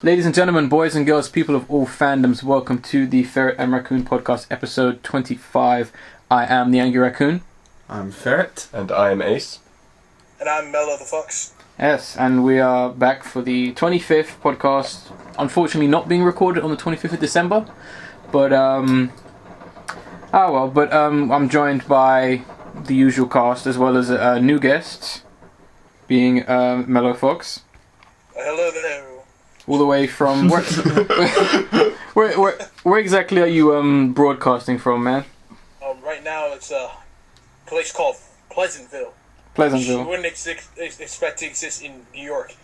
Ladies and gentlemen, boys and girls, people of all fandoms, welcome to the Ferret and Raccoon podcast, episode 25. I am the Angry Raccoon. I'm Ferret. And I am Ace. And I'm Mellow Fox. Yes, and we are back for the 25th podcast. Unfortunately, not being recorded on the 25th of December. But, I'm joined by the usual cast, as well as a new guest, being Mellow Fox. Hello there. All the way from... Where exactly are you broadcasting from, man? Right now it's a place called Pleasantville. Pleasantville. You wouldn't expect to exist in New York.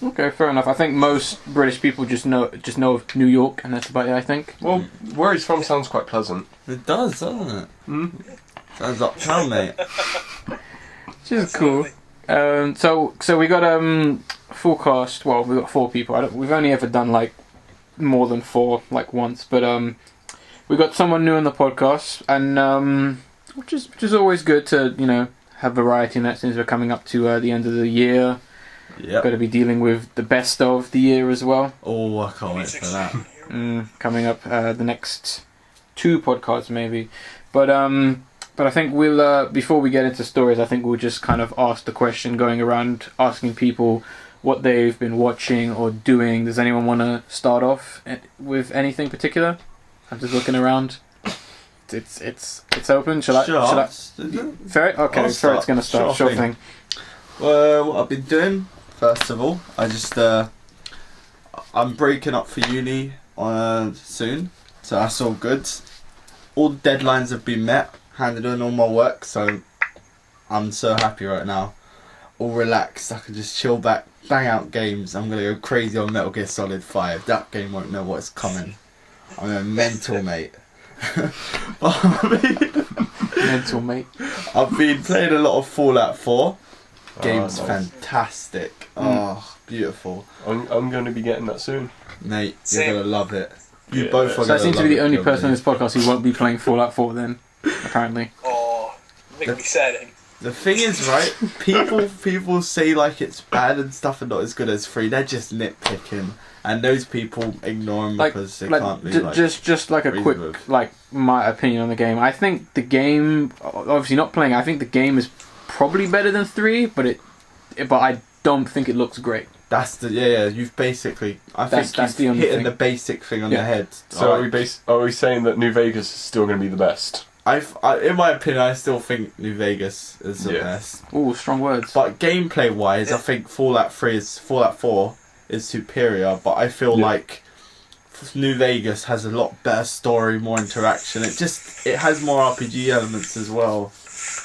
Okay, fair enough. I think most British people just know of New York, and that's about it, I think. Well, where he's from sounds quite pleasant. It does, doesn't it? Sounds uptown, mate. Which is cool. So we got full cast. Well, we got 4 people. We've only ever done like more than 4, like once. But we got someone new on the podcast, and which is always good to have variety in that, since we're coming up to the end of the year. Yeah. Got to be dealing with the best of the year as well. Oh, I can't wait for that. Coming up the next 2 podcasts maybe, but I think we'll before we get into stories, I think we'll just kind of ask the question, going around asking people what they've been watching or doing. Does anyone want to start off with anything particular? I'm just looking around. It's open. Shall I? Ferret? Okay, Ferret's going to start. Sure thing. Well, what I've been doing, first of all, I'm breaking up for uni soon, so that's all good. All the deadlines have been met, handed in all my work, so I'm so happy right now. All relaxed, I can just chill back, bang out games. I'm going to go crazy on Metal Gear Solid 5. That game won't know what's coming. I'm a mental, mate. Mental, mate. I've been playing a lot of Fallout 4. Game's fantastic. Oh, beautiful. I'm going to be getting that soon. Mate, Same. you're going to love it. You Yeah. both are So I going to seem to love be the it, only you'll person on be. this podcast who won't be playing Fallout 4 then, apparently. Oh, make me sad. The thing is, right, people say like it's bad and stuff and not as good as 3. They're just nitpicking. And those people ignore them because they can't be just like a quick, with. like, my opinion on the game. I think the game, obviously not playing, I think the game is probably better than 3, but I don't think it looks great. That's the you've basically That's you've the only hitting thing. the basic thing on the head. So are we saying that New Vegas is still going to be the best? In my opinion, I still think New Vegas is the best. Ooh, strong words. But gameplay wise, I think Fallout 4 is superior. But I feel like New Vegas has a lot better story, more interaction. It has more RPG elements as well,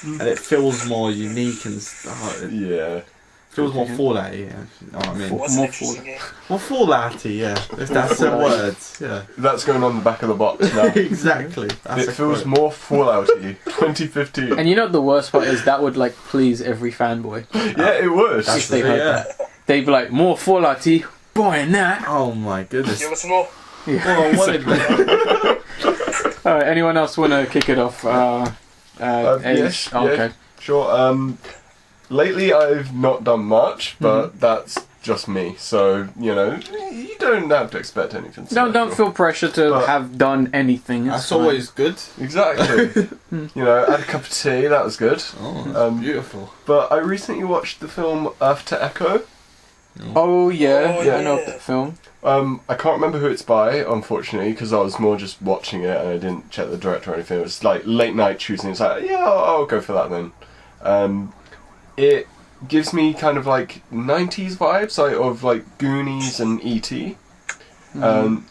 and it feels more unique and stuff. Yeah. Feels more Fallout-y, yeah. You know what I mean? What's an interesting game? More Fallout-y, yeah. If that's the words, yeah. That's going on the back of the box now. Exactly. That's It feels more Fallout-y. 2015. And you know what the worst part is? That would, like, please every fanboy. Yeah, it would. If they heard that. They'd be like, more Fallout-y, boy, and that. Oh my goodness. Give us more. Yeah. Well, I wanted that. Alright, anyone else want to kick it off? Yes, Oh, okay. Sure. Lately I've not done much, but that's just me. So, you don't have to expect anything special. Don't feel pressure to have done anything. That's always good. Exactly. Had a cup of tea, that was good. Oh, that's beautiful. But I recently watched the film Earth to Echo. Oh yeah, Oh, I know yeah. that film. I can't remember who it's by, unfortunately, because I was more just watching it and I didn't check the director or anything. It was like late night choosing. It's like, yeah, I'll go for that then. It gives me kind of like 90s vibes, of like Goonies and E.T.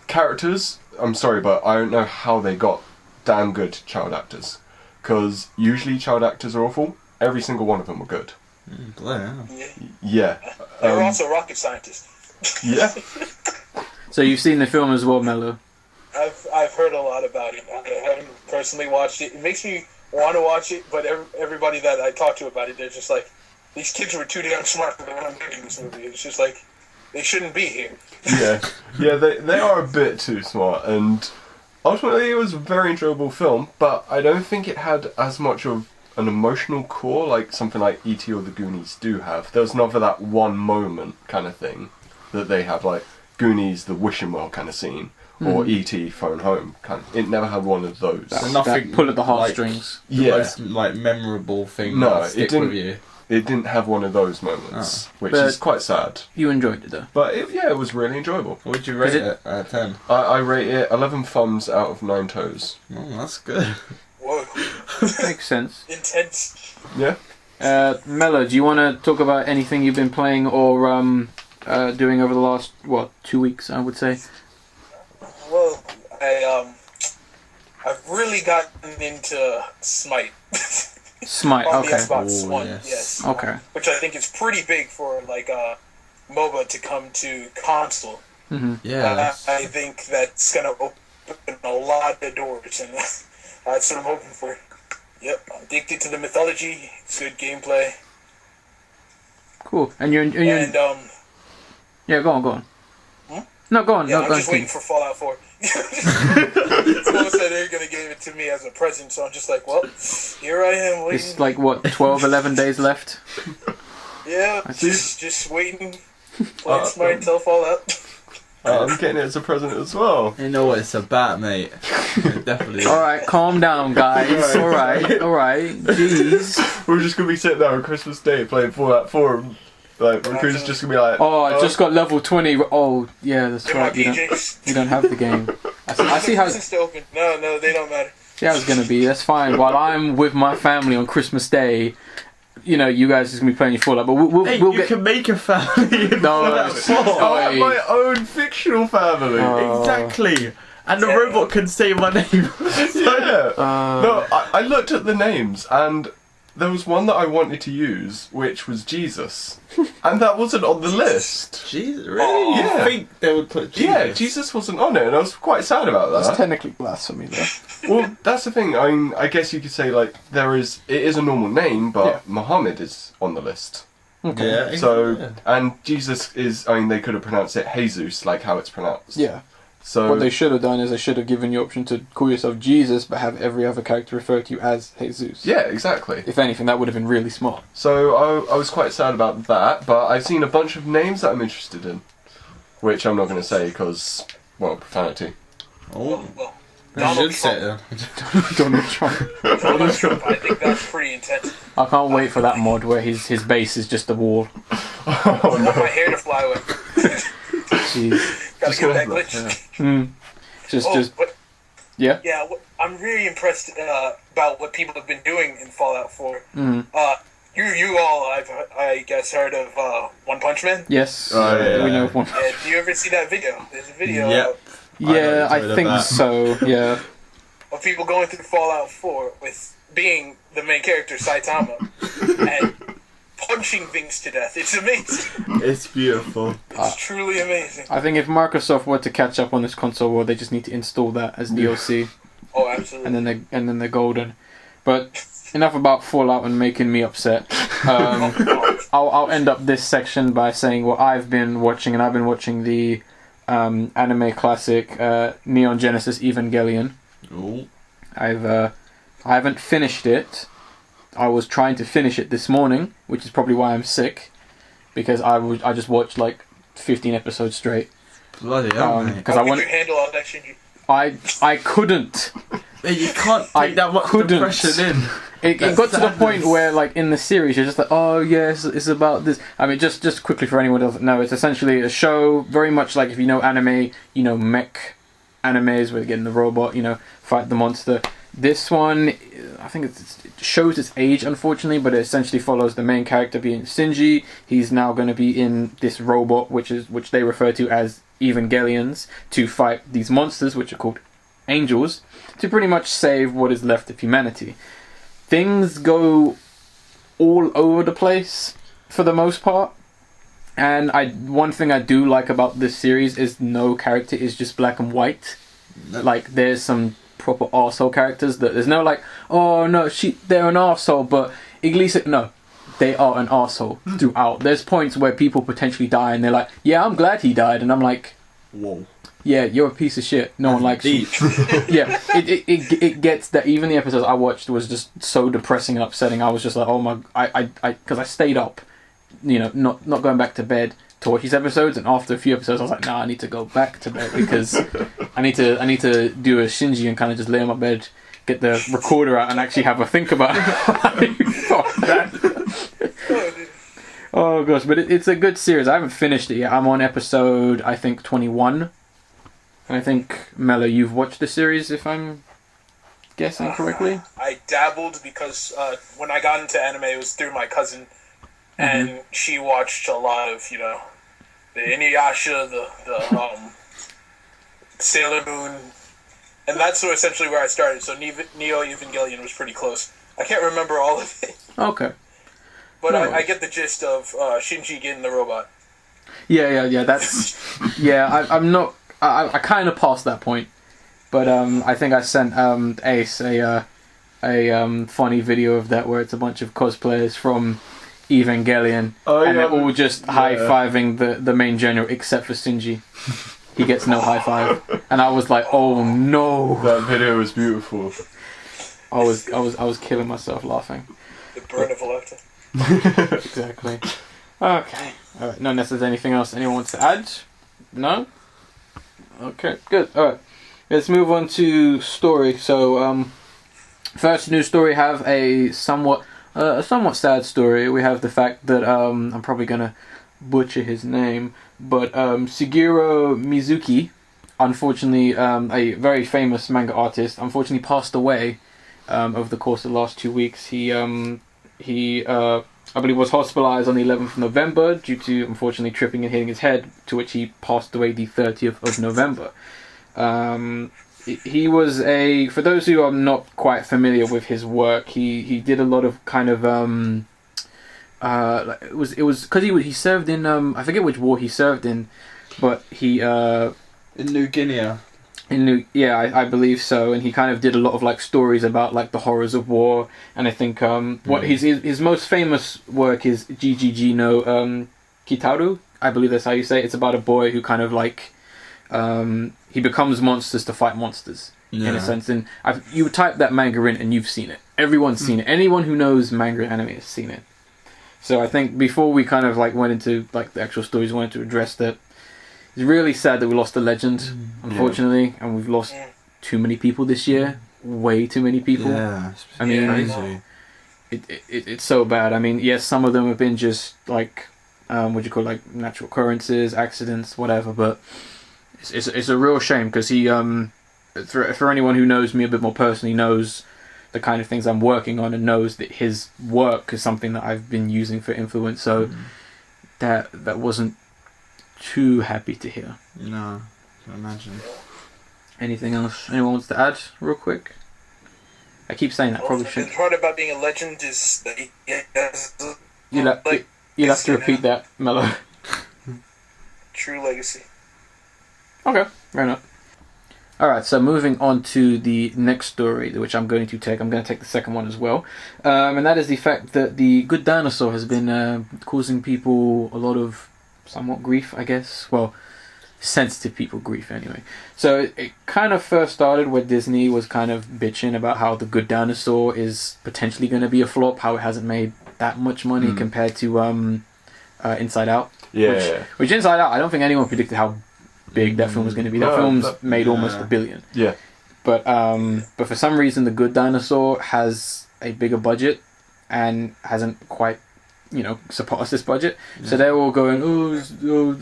Characters, I'm sorry, but I don't know how they got damn good child actors. Because usually child actors are awful. Every single one of them were good. Yeah. They're also rocket scientists. Yeah. So you've seen the film as well, Mellow? I've heard a lot about it. I haven't personally watched it. It makes me want to watch it, but everybody that I talk to about it, they're just like, these kids were too damn smart for them making this movie. It's just like, they shouldn't be here. Yeah, they are a bit too smart, and ultimately it was a very enjoyable film, but I don't think it had as much of an emotional core like something like E.T. or The Goonies do have. There was never that one moment kind of thing that they have, like, Goonies, the wishing well kind of scene, or E.T. Phone Home kind of. It never had one of those. So nothing that pull at the like heartstrings. the most like memorable thing. No, that it stick didn't. with you. It didn't have one of those moments, which But- is quite sad. You enjoyed it though. But it was really enjoyable. Would you rate it- it out of 10? I rate it 11 thumbs out of 9 toes. Oh, that's good. Whoa. Makes sense. Intense. Yeah. Mello, do you want to talk about anything you've been playing or doing over the last 2 weeks? I would say. Well, I've really gotten into Smite. Smite. On the Okay. Xbox Oh, One, yes. yes. Okay. Which I think is pretty big for like MOBA to come to console. Mm-hmm. Yeah. I think that's gonna open a lot of doors, and that's what I'm hoping for. Yep, I'm addicted to the mythology. It's good gameplay, Cool. And you're and yeah. Go on. Hmm? No, go on. yeah, no, I'm go just on. waiting for Fallout 4. Someone said they're gonna give it to me as a present, so I'm just like, well, here I am waiting. It's like 12, 11 days left. Yeah, I see. just waiting. Playing Smite until Fallout. I'm getting it as a present as well. You know what it's about, mate. It definitely. All right, calm down, guys. All right. Jeez. We're just gonna be sitting there on Christmas Day playing Fallout 4. And, like, Raccoon's just gonna be like, Oh, I just got level 20. Oh, yeah, that's In my right. You PJs. don't have the game. I see how It's still open. No, they don't matter. it's gonna be. That's fine. While I'm with my family on Christmas Day, you guys is gonna be playing your Fallout. But we'll you get. can make a family. in No, Fallout 4. I have my own fictional family. Oh. Exactly. And the robot can say my name. Yeah. No, I looked at the names and there was one that I wanted to use, which was Jesus, and that wasn't on the list. Jesus, really? Yeah. You think they would put Jesus? Yeah, Jesus wasn't on it, and I was quite sad about That's that. technically blasphemy, though. Well, that's the thing. I mean, I guess you could say like it is a normal name, but Yeah. Muhammad is on the list. Okay. Yeah. So yeah. and Jesus is. I mean, they could have pronounced it Jesus, like how it's pronounced. Yeah. So What they should have done is they should have given you option to call yourself Jesus, but have every other character refer to you as Jesus. yeah, exactly. If anything, that would have been really smart. So I was quite sad about that, but I've seen a bunch of names that I'm interested in, which I'm not going to say because, well, profanity. Oh. Well, You Donald should say Trump. it. Donald Trump. Donald Trump. I think that's pretty intense. I can't wait for that mod where his base is just a wall. Oh I want no! my hair to fly away. Jeez. Gotta get that glitch. But yeah. Yeah, I'm really impressed about what people have been doing in Fallout 4. Mhm. You all, I guess, heard of One Punch Man? Yes. Oh, yeah. We know one. Yeah, do you ever see that video? There's a video Yep. Yeah, I I know think that. so. Yeah. of people going through Fallout 4 with being the main character, Saitama, and punching things to death. It's amazing. It's beautiful. It's truly amazing. I think if Microsoft were to catch up on this console war, they just need to install that as DLC, Oh, absolutely. and then they're golden. But enough about Fallout and making me upset. I'll end up this section by saying what I've been watching, and I've been watching the anime classic Neon Genesis Evangelion. Oh. I haven't finished it. I was trying to finish it this morning, which is probably why I'm sick, because I just watched like 15 episodes straight. Bloody hell, mate. Because How I could want you handle all that shit? I couldn't. Hey, you can't take I that much couldn't. depression in. It That's got to the point sadness. where, like, in the series, you're just like, oh, yes, it's about this. I mean, just quickly for anyone who doesn't know, it's essentially a show, very much like if you know anime, you know mech animes, where you get in the robot, fight the monster. This one, I think it shows its age, unfortunately, but it essentially follows the main character being Shinji. He's now going to be in this robot, which they refer to as Evangelions, to fight these monsters, which are called angels, to pretty much save what is left of humanity. Things go all over the place for the most part, and one thing I do like about this series is no character is just black and white. Like, there's some proper arsehole characters that there's no like, oh no, they're an arsehole, but Iglesias, no, they are an arsehole throughout. There's points where people potentially die and they're like, yeah, I'm glad he died, and I'm like, Whoa. yeah, you're a piece of shit. No one likes you. Deep. Yeah, it gets that. Even the episodes I watched was just so depressing and upsetting. I was just like, oh my, because I stayed up, not going back to bed to watch these episodes, and after a few episodes I was like, nah, I need to go back to bed because I need to do a Shinji and kind of just lay on my bed, get the recorder out and actually have a think about fuck that. Oh gosh, but it's a good series. I haven't finished it yet. I'm on episode, I think, 21. And I think, Mello, you've watched the series, if I'm guessing correctly? I dabbled because when I got into anime, it was through my cousin. And she watched a lot of, you know, the Inuyasha, the Sailor Moon. And that's essentially where I started. So Neo Evangelion was pretty close. I can't remember all of it. Okay. But I get the gist of Shinji getting the robot. Yeah. That's I'm not. I kind of passed that point, but I think I sent Ace a funny video of that where it's a bunch of cosplayers from Evangelion, and they're all just high-fiving the main general except for Shinji. He gets no high five, and I was like, oh no. That video was beautiful. I was killing myself laughing. The burn of a lifetime. Exactly. Okay. Alright, not unless there's anything else anyone wants to add? No? Okay, good. Alright. Let's move on to story. So, first news story, have a somewhat sad story. We have the fact that, I'm probably gonna butcher his name, but Shigeru Mizuki, unfortunately, a very famous manga artist, unfortunately passed away over the course of the last 2 weeks. He I believe was hospitalized on the 11th of November due to unfortunately tripping and hitting his head, to which he passed away the 30th of November. He was for those who are not quite familiar with his work, he did a lot of kind of it was because he served in I forget which war he served in, but he in New Guinea. I believe so, and he kind of did a lot of like stories about like the horrors of war, and I think what his most famous work is GGG no Kitaru, I believe that's how you say it. It's about a boy who kind of like he becomes monsters to fight monsters in a sense, and you type that manga in and you've seen it. Everyone's seen it. Anyone who knows manga and anime has seen it. So I think before we kind of like went into like the actual stories, we wanted to address that. It's really sad that we lost a legend, unfortunately, and we've lost too many people this year. Way too many people. Yeah, I mean, crazy. It's so bad. I mean, yes, some of them have been just like, what do you call it, like natural occurrences, accidents, whatever. But it's a real shame because he, for anyone who knows me a bit more personally, knows the kind of things I'm working on and knows that his work is something that I've been using for influence. So that wasn't too happy to hear. No, I can imagine. Anything else anyone wants to add real quick? I keep saying that, probably shouldn't. The part about being a legend is that he has You'll have to repeat that, Mellow. True legacy. Okay, fair enough. Alright, so moving on to the next story, which I'm going to take. I'm going to take the second one as well. And that is the fact that the good dinosaur has been causing people a lot of somewhat grief, I guess. Well, sensitive people grief anyway. So it kind of first started where Disney was kind of bitching about how the good dinosaur is potentially going to be a flop, how it hasn't made that much money compared to Inside Out. Yeah. Which Inside Out, I don't think anyone predicted how big that film was going to be. That film's made almost $1 billion. Yeah. But for some reason, the good dinosaur has a bigger budget and hasn't quite surpassed this budget. So they're all going, I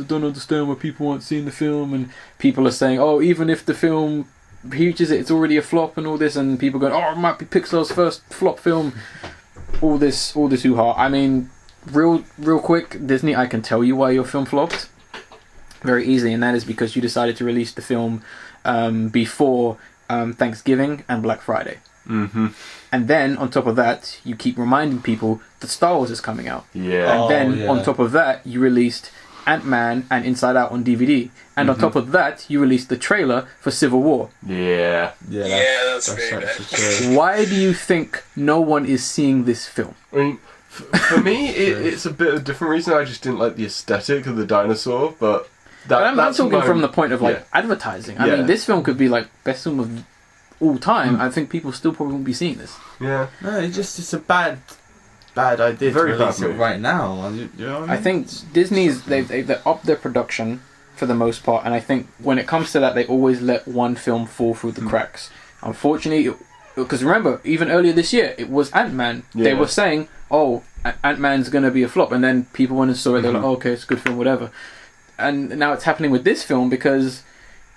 don't understand why people aren't seeing the film, and people are saying, even if the film reaches it's already a flop and all this, and people going, it might be Pixar's first flop film. All this hoo-ha. I mean, real quick, Disney, I can tell you why your film flopped. Very easy, and that is because you decided to release the film before Thanksgiving and Black Friday. Mm-hmm. And then, on top of that, you keep reminding people that Star Wars is coming out. Yeah. And then, on top of that, you released Ant-Man and Inside Out on DVD. And on top of that, you released the trailer for Civil War. Yeah. That's very bad. Why do you think no one is seeing this film? I mean, for me, it's a bit of a different reason. I just didn't like the aesthetic of the dinosaur, but I'm talking from the point of advertising. I mean, this film could be like best film of all time. I think people still probably won't be seeing this. Yeah. No, it's a bad bad idea Very to release bad it move. right now. You know what I I mean? think Disney's they've upped their production for the most part, and I think when it comes to that, they always let one film fall through the cracks. Unfortunately, because remember, even earlier this year, it was Ant-Man. They Yeah. were saying, "Oh, Ant-Man's gonna be a flop," and then people went and saw it. They're like, "Oh, okay, it's a good film, whatever." And now it's happening with this film because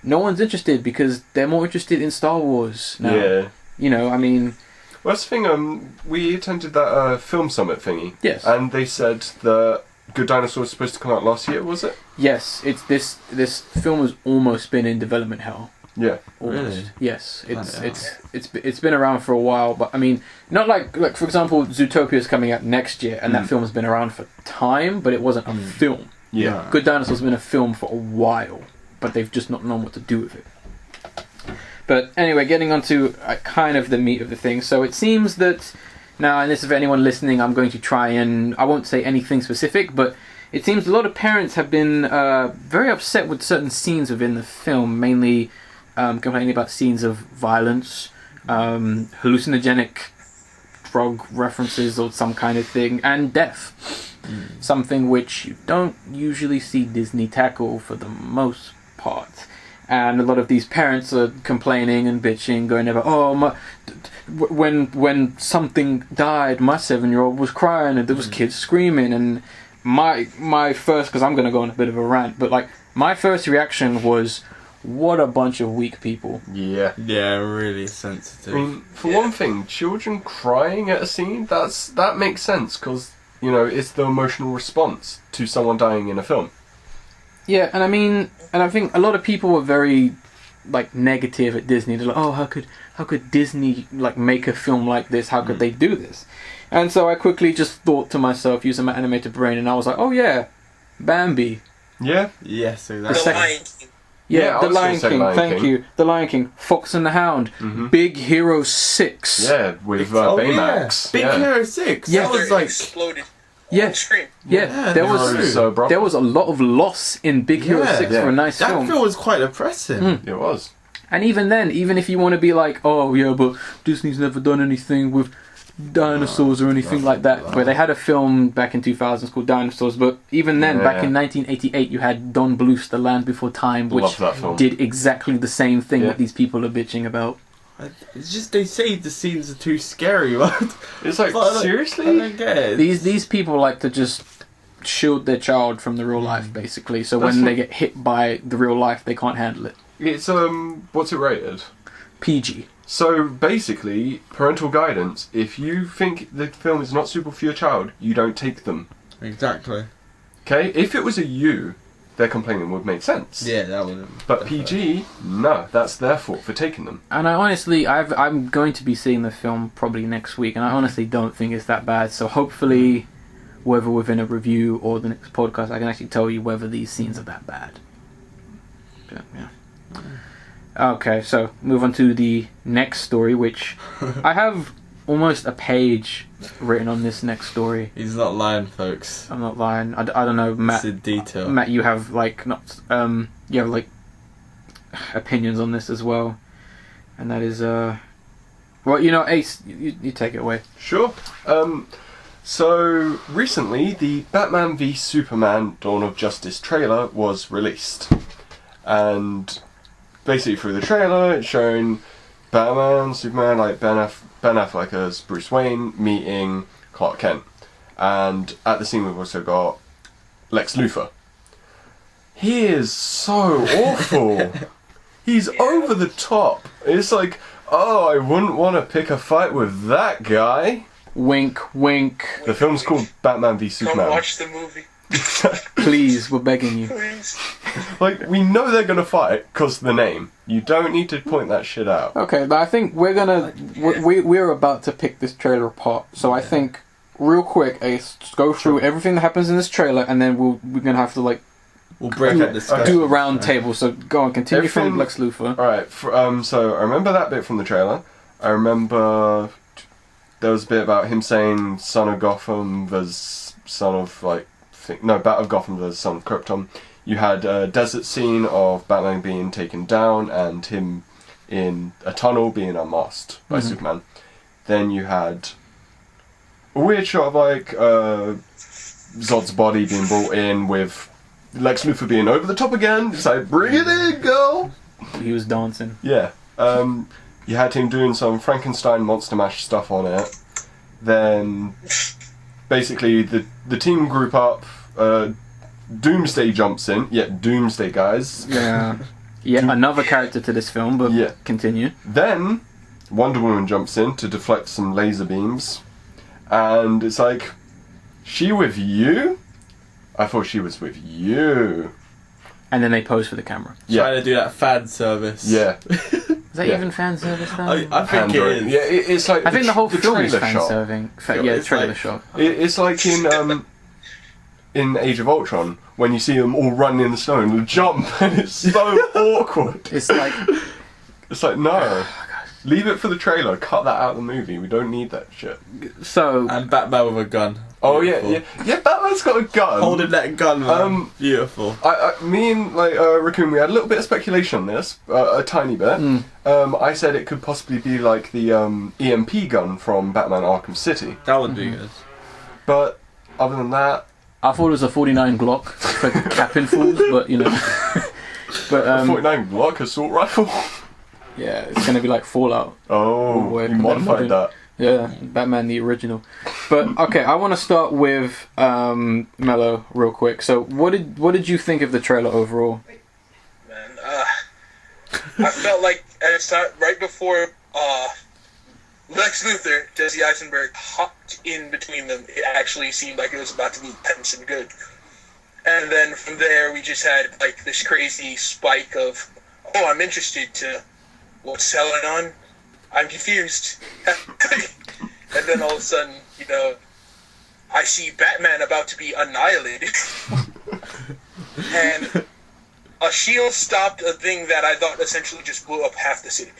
no one's interested because they're more interested in Star Wars now. Yeah. You know, I mean, Well, that's the thing. We attended that film summit thingy. yes. And they said that Good Dinosaur was supposed to come out last year, was it? Yes, it's this film has almost been in development hell. Yeah. Almost. Really? Yes, Bloody it's been around for a while, but I mean, not like for example, Zootopia is coming out next year, and that film has been around for time, but it wasn't a film. Yeah. Good Dinosaur's been a film for a while, but they've just not known what to do with it. But anyway, getting on to kind of the meat of the thing. So it seems that now, and this is for anyone listening, I'm going to try and I won't say anything specific, but it seems a lot of parents have been very upset with certain scenes within the film, mainly complaining about scenes of violence, hallucinogenic drug references or some kind of thing, and death. Something which you don't usually see Disney tackle for the most part. And a lot of these parents are complaining and bitching, going about, oh, when something died, my 7-year-old was crying and there was kids screaming. And my first, because I'm going to go on a bit of a rant, but like my first reaction was, what a bunch of weak people. Yeah. Yeah, really I sensitive. mean, for one thing, children crying at a scene, that makes sense, because, you know, it's the emotional response to someone dying in a film. Yeah, and I mean, and I think a lot of people were very like negative at Disney. They're like, oh, how could Disney like make a film like this? How could they do this? And so I quickly just thought to myself, using my animated brain, and I was like, oh yeah, Bambi. Yeah. Yes, The exactly. Lion King. Yeah, Yeah, I The was gonna Lion say King. Lion Thank King. you. The Lion King, Fox and the Hound, Big Hero 6. Yeah, with Oh, Baymax. Big yeah. Hero 6. Yeah. That was Mother like... exploded Yeah. on screen. Yeah, there that was true. there was a lot of loss in Big Hero 6 yeah. for a nice That film. film was quite depressing. It was. And even then, even if you want to be like, oh yeah, but Disney's never done anything with dinosaurs or anything like that. Where they had a film back in 2000s called Dinosaurs, but even then, back in 1988, you had Don Bluth's The Land Before Time, which Love that film. did exactly the same thing Yeah. that these people are bitching about. It's just they say the scenes are too scary. It's like, But I seriously? don't get it. These people like to just shield their child from the real life, basically. So That's when not- they get hit by the real life, they can't handle it. It's, what's it rated? PG. So basically, parental guidance, if you think the film is not suitable for your child, you don't take them. Exactly. Okay? If it was a you, their complaining would make sense. Yeah, that would. But PG, no, that's their fault for taking them. And I honestly, I'm going to be seeing the film probably next week, and I honestly don't think it's that bad. So hopefully, whether within a review or the next podcast, I can actually tell you whether these scenes are that bad. But, yeah. Okay, so move on to the next story, which I have almost a page written on this next story. He's not lying, folks. I'm not lying. I don't know, Matt. It's in detail. Matt, you have like not you have like opinions on this as well, and that is well, you know, Ace, you take it away. Sure. So recently, the Batman v Superman: Dawn of Justice trailer was released, and basically through the trailer, it's showing Batman, Superman, like Ben Affleck as Bruce Wayne meeting Clark Kent, and at the scene we've also got Lex Luthor. He is so awful. He's over the top. It's like, oh, I wouldn't want to pick a fight with that guy. Wink, wink. The film's called Batman v Come Superman. watch the movie, Please, we're begging you. please. Like, we know they're gonna fight because of the name. You don't need to point that shit out. Okay, but I think we're about to pick this trailer apart. So I think real quick, Ace, just go through everything that happens in this trailer, and then we're gonna have to like We'll break up this. do a round table. So go on, continue from Everything- Lex Luthor. Alright, so I remember that bit from the trailer. I remember there was a bit about him saying son of Gotham versus son of, Bat of Gotham versus son of Krypton. You had a desert scene of Batman being taken down and him in a tunnel being unmasked by Superman. Then you had a weird shot of like Zod's body being brought in with Lex Luthor being over the top again. It's like, bring it in, girl. He was dancing. Yeah. You had him doing some Frankenstein Monster Mash stuff on it. Then, basically, the team group up. Doomsday jumps in. Yeah, Doomsday, guys. Yeah. Yeah, another character to this film, but continue. Then, Wonder Woman jumps in to deflect some laser beams. And it's like, she with you? I thought she was with you. And then they pose for the camera. Yeah. Trying to do that fan service. Yeah. Is that even fan service though? I think it is. Yeah, it's like I think the whole film is trailer fan shot. serving. Yeah, the trailer like- shot. It's like in Age of Ultron, when you see them all run in the snow and jump, and it's so awkward. It's like, It's like, no. Leave it for the trailer, cut that out of the movie, we don't need that shit. so And Batman with a gun. Oh Beautiful. yeah, Batman's got a gun. Holding that gun, man. Beautiful. Me and Raccoon, we had a little bit of speculation on this, a tiny bit. I said it could possibly be like the EMP gun from Batman Arkham City, That would be good. but other than that, I thought it was a 49 Glock for capping fools, but you know. But 49 Glock assault rifle. yeah, it's gonna be like Fallout. Oh, boy, you modified that. Yeah, Batman the original. But okay, I want to start with Mello real quick. So what did you think of the trailer overall? Man, I felt like at the start, right before Lex Luthor, Jesse Eisenberg hopped in between them, it actually seemed like it was about to be tense and good. And then from there, we just had like this crazy spike of, oh, I'm interested to what's selling on. I'm confused. And then all of a sudden, you know, I see Batman about to be annihilated. And a shield stopped a thing that I thought essentially just blew up half the city.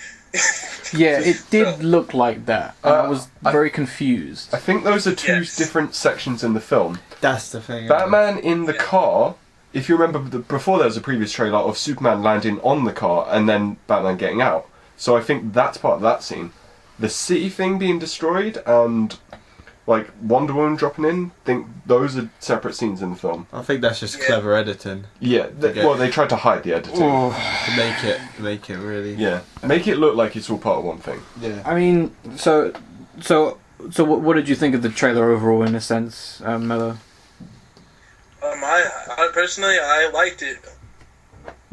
Yeah, it did look like that. And I was very confused. I think those are two different sections in the film. That's the thing. Batman in the car, if you remember, before there was a previous trailer of Superman landing on the car and then Batman getting out. So I think that's part of that scene. The city thing being destroyed and like Wonder Woman dropping in, think those are separate scenes in the film. I think that's just clever editing Yeah, well, they tried to hide the editing. to make it really. Yeah, make it look like it's all part of one thing. Yeah. I mean, so what did you think of the trailer overall, in a sense, Mello? I personally, I liked it.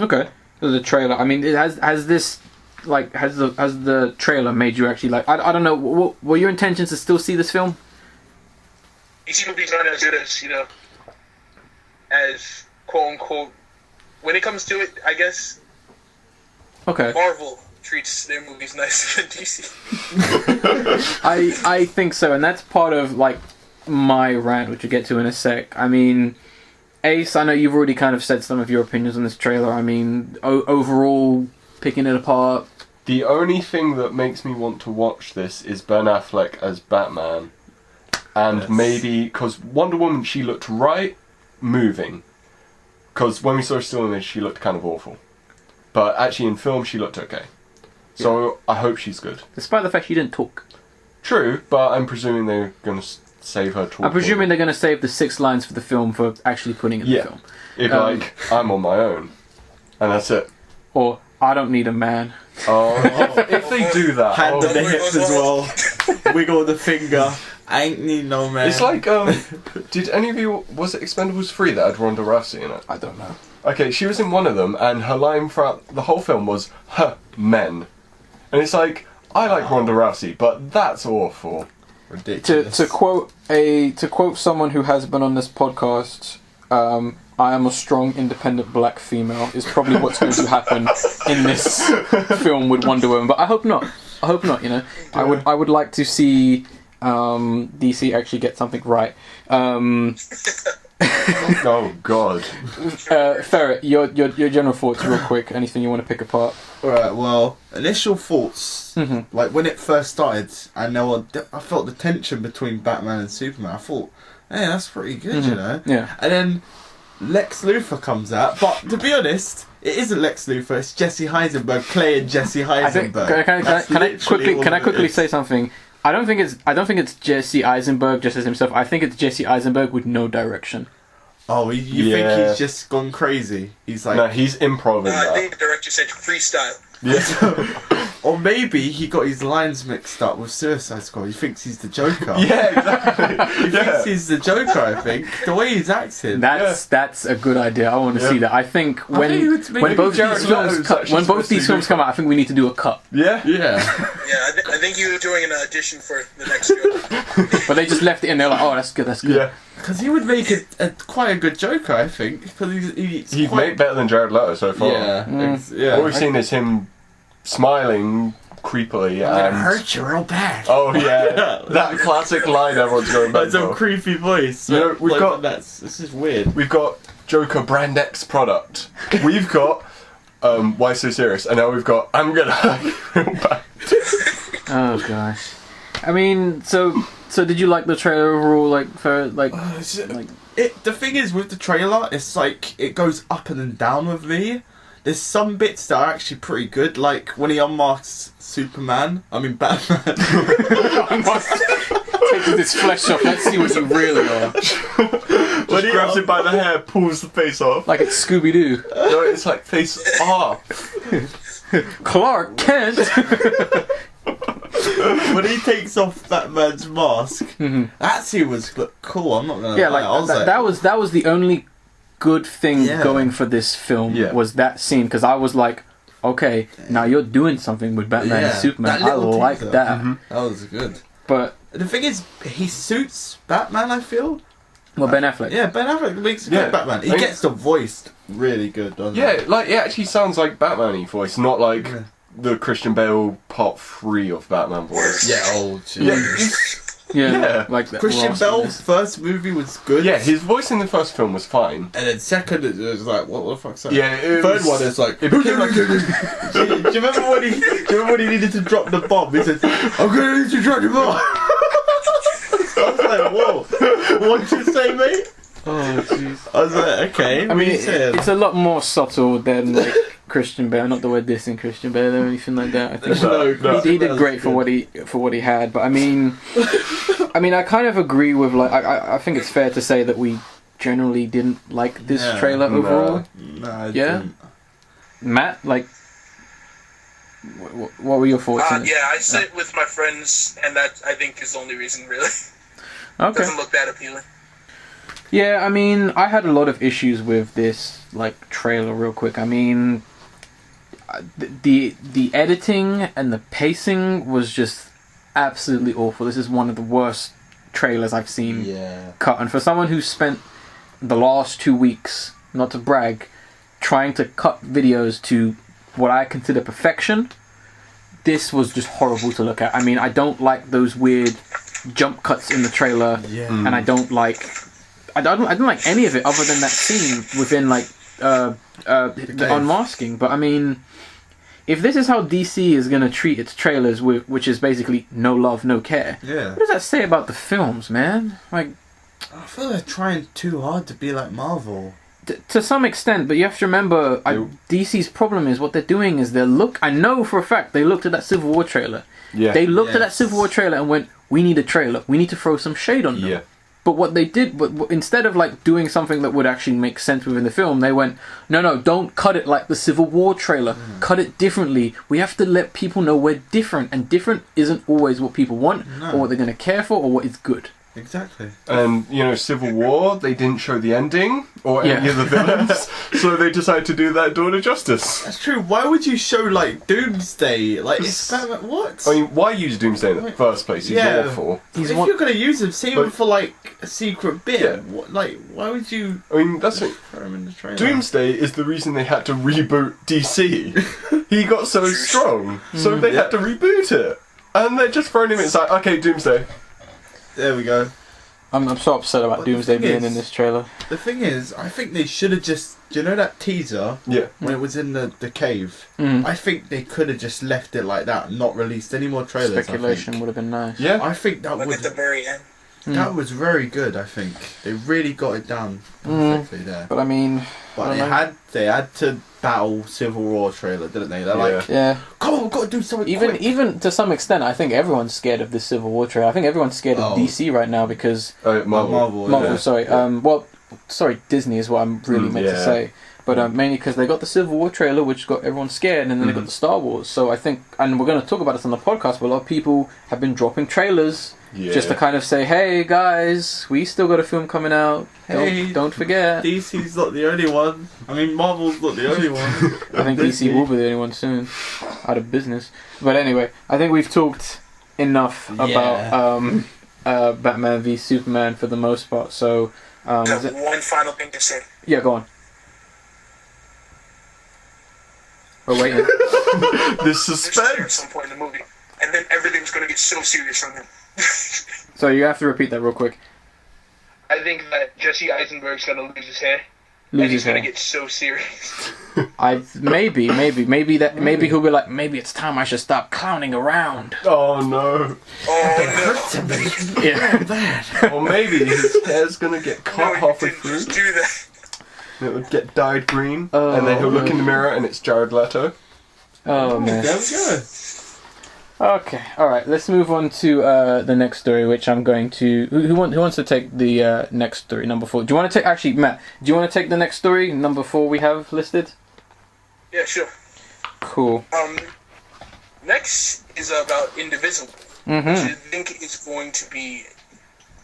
Okay, so the trailer. I mean, it has this. Like, has the trailer made you actually like? I don't know. What were your intentions to still see this film? DC movies aren't as good as, you know, as quote unquote. When it comes to it, I guess Okay. Marvel treats their movies nicer than DC. I think so, and that's part of like my rant, which we'll get to in a sec. I mean, Ace, I know you've already kind of said some of your opinions on this trailer. I mean, overall, picking it apart. The only thing that makes me want to watch this is Ben Affleck as Batman. And maybe, because Wonder Woman, she looked right, moving. Because when we saw her still image, she looked kind of awful. But actually in film, she looked okay. So I hope she's good. Despite the fact she didn't talk. True, but I'm presuming they're going to save her talking. I'm presuming they're going to save the 6 lines for the film for actually putting it in the film. If like, I'm on my own. And that's it. Or, I don't need a man. Oh, if they do that. Hand on the oh. hips as well. Wiggle the finger. I ain't need no man. It's like, did any of you, was it Expendables 3 that had Ronda Rousey in it? I don't know. Okay, she was in one of them, and her line throughout the whole film was, "Huh, men." And it's like, I like Ronda Rousey, but that's awful. ridiculous. To quote someone who has been on this podcast, I am a strong, independent black female is probably what's going to happen in this film with Wonder Woman. But I hope not. You know, I would like to see DC actually get something right. Oh God. Ferret, your general thoughts, real quick. Anything you want to pick apart? Alright, well, initial thoughts, like when it first started, and I felt the tension between Batman and Superman. I thought, hey, that's pretty good, you know? Yeah. And then Lex Luthor comes out, but to be honest, it isn't Lex Luthor, it's Jesse Eisenberg playing Jesse I think, Eisenberg. can I quickly say something? I don't think it's Jesse Eisenberg just as himself. I think it's Jesse Eisenberg with no direction. Oh, you think he's just gone crazy? He's like... No, he's improvising I that. think the director said freestyle. Yeah. Or maybe he got his lines mixed up with Suicide Squad. He thinks he's the Joker. Yeah, exactly. He thinks he's the Joker, I think. The way he's acting. That's a good idea. I want to see that. I think when both these films come out, I think we need to do a cut. Yeah? Yeah. Yeah, I think you were doing an audition for the next Joker. But they just left it in. They're like, oh, that's good. Yeah. Because he would make quite a good Joker, I think. Because He'd make better than Jared Leto so far. Yeah. All we've seen is him smiling creepily I'm gonna and... hurt you real bad. Oh yeah, that classic line everyone's going back That's a to. creepy voice. You know, we've got... This is weird. We've got Joker Brand X product. We've got Why So Serious? And now we've got I'm gonna hurt you real bad. Oh gosh. I mean, so did you like the trailer overall? The thing is with the trailer, it's like it goes up and then down with me. There's some bits that are actually pretty good, like when he unmasks Batman. Taking this flesh off, let's see what you really are. When he grabs it by the hair, pulls the face off. Like it's Scooby-Doo. No, it's like face off. Clark Kent! When he takes off Batman's mask, that scene was cool. I'm not gonna lie. That was the only good thing going for this film was that scene, because I was like, okay, now you're doing something with Batman and Superman. I like that. That was good. But the thing is, he suits Batman, I feel. Well, Ben Affleck. Yeah, Ben Affleck makes a good Batman. He gets the voice really good, doesn't he? Yeah, like it actually sounds like Batman-y voice, not like the Christian Bale part 3 of Batman voice. Yeah, oh jeez. Yeah, like that. Christian Bale's first movie was good. Yeah, his voice in the first film was fine. And then second, it was like, what the fuck's that? Yeah, third one is like, it became like do you remember when he needed to drop the bomb? He said, I'm gonna need to drop the bomb. I was like, whoa, what'd you say, mate? Oh, jeez. I was like, okay. I mean, it's a lot more subtle than like Christian Bale. Not the word dissing Christian Bale or anything like that. I think he did great for what he had. But I mean, I kind of agree with like I think it's fair to say that we generally didn't like this trailer overall. No, I didn't. Matt, like, what were your thoughts? On it? Yeah, I sit with my friends, and that I think is the only reason, really. Okay. Doesn't look that appealing. Yeah, I mean, I had a lot of issues with this like trailer. Real quick, I mean, the editing and the pacing was just absolutely awful. This is one of the worst trailers I've seen cut. And for someone who spent the last 2 weeks, not to brag, trying to cut videos to what I consider perfection, this was just horrible to look at. I mean, I don't like those weird jump cuts in the trailer, and I don't like any of it other than that scene within like the unmasking. But I mean, if this is how DC is going to treat its trailers, which is basically no love, no care, what does that say about the films, man? Like, I feel they're trying too hard to be like Marvel. To some extent, but you have to remember, DC's problem is what they're doing is I know for a fact they looked at that Civil War trailer. Yeah. They looked at that Civil War trailer and went, we need a trailer. We need to throw some shade on them. Yeah. But what they did, instead of like doing something that would actually make sense within the film, they went, no, don't cut it like the Civil War trailer. Cut it differently. We have to let people know we're different, and different isn't always what people want, or what they're going to care for, or what is good. Exactly. And, Civil War, they didn't show the ending or any of the villains, so they decided to do that in Dawn of Justice. That's true. Why would you show, like, Doomsday? Like, it's what? I mean, why use Doomsday in the first place? He's awful. If you're going to use him, save him for, like, a secret bit. Yeah. Why would you... I mean, that's it. Throw him in the trailer? Doomsday is the reason they had to reboot DC. He got so strong, so they had to reboot it. And they're just throwing him in. It's like, okay, Doomsday. There we go. I'm so upset about Doomsday being in this trailer. The thing is, I think they should have just... Do you know that teaser? Yeah. When it was in the cave? I think they could have just left it like that and not released any more trailers. Speculation would have been nice. Yeah. I think that would... at the very end. That was very good, I think. They really got it down perfectly there. But I mean... But they had to battle Civil War trailer, didn't they? They're like, come on, we've got to do something quick. Even to some extent, I think everyone's scared of the Civil War trailer. I think everyone's scared of DC right now because... Marvel, sorry. Disney is what I'm really meant to say. But mainly because they got the Civil War trailer, which got everyone scared, and then they got the Star Wars. So I think, and we're going to talk about this on the podcast, but a lot of people have been dropping trailers just to kind of say, hey guys, we still got a film coming out. Hey, don't forget. DC's not the only one. I mean, Marvel's not the only one. I think DC will be the only one soon. Out of business. But anyway, I think we've talked enough about Batman v Superman for the most part. So, one final thing to say. Yeah, go on. We're waiting. The suspense. At some point in the movie, and then everything's going to get so serious from him. So you have to repeat that real quick. I think that Jesse Eisenberg's going to lose his hair. He's going to get so serious. Maybe he'll be like, maybe it's time I should stop clowning around. Oh no. Oh no. Yeah. Or maybe his hair's gonna get cut halfway through. Just do that. And it would get dyed green, and then he'll look in the mirror and it's Jared Leto. Oh man. There we go. Okay, alright, let's move on to the next story, which I'm going to... Who wants to take the next story, number 4? Do you want to take... Actually, Matt, do you want to take the next story, number 4 we have listed? Yeah, sure. Cool. Next is about Indivisible, which I think is going to be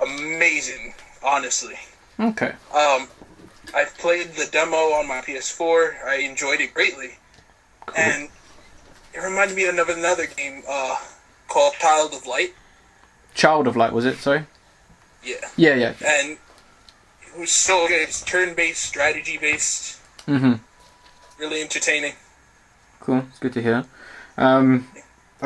amazing, honestly. Okay. I've played the demo on my PS4. I enjoyed it greatly. Cool. And it reminded me of another game called Child of Light. Child of Light, was it? Sorry? Yeah. Yeah. And it was so good. It's turn-based, strategy-based. Really entertaining. Cool. It's good to hear. I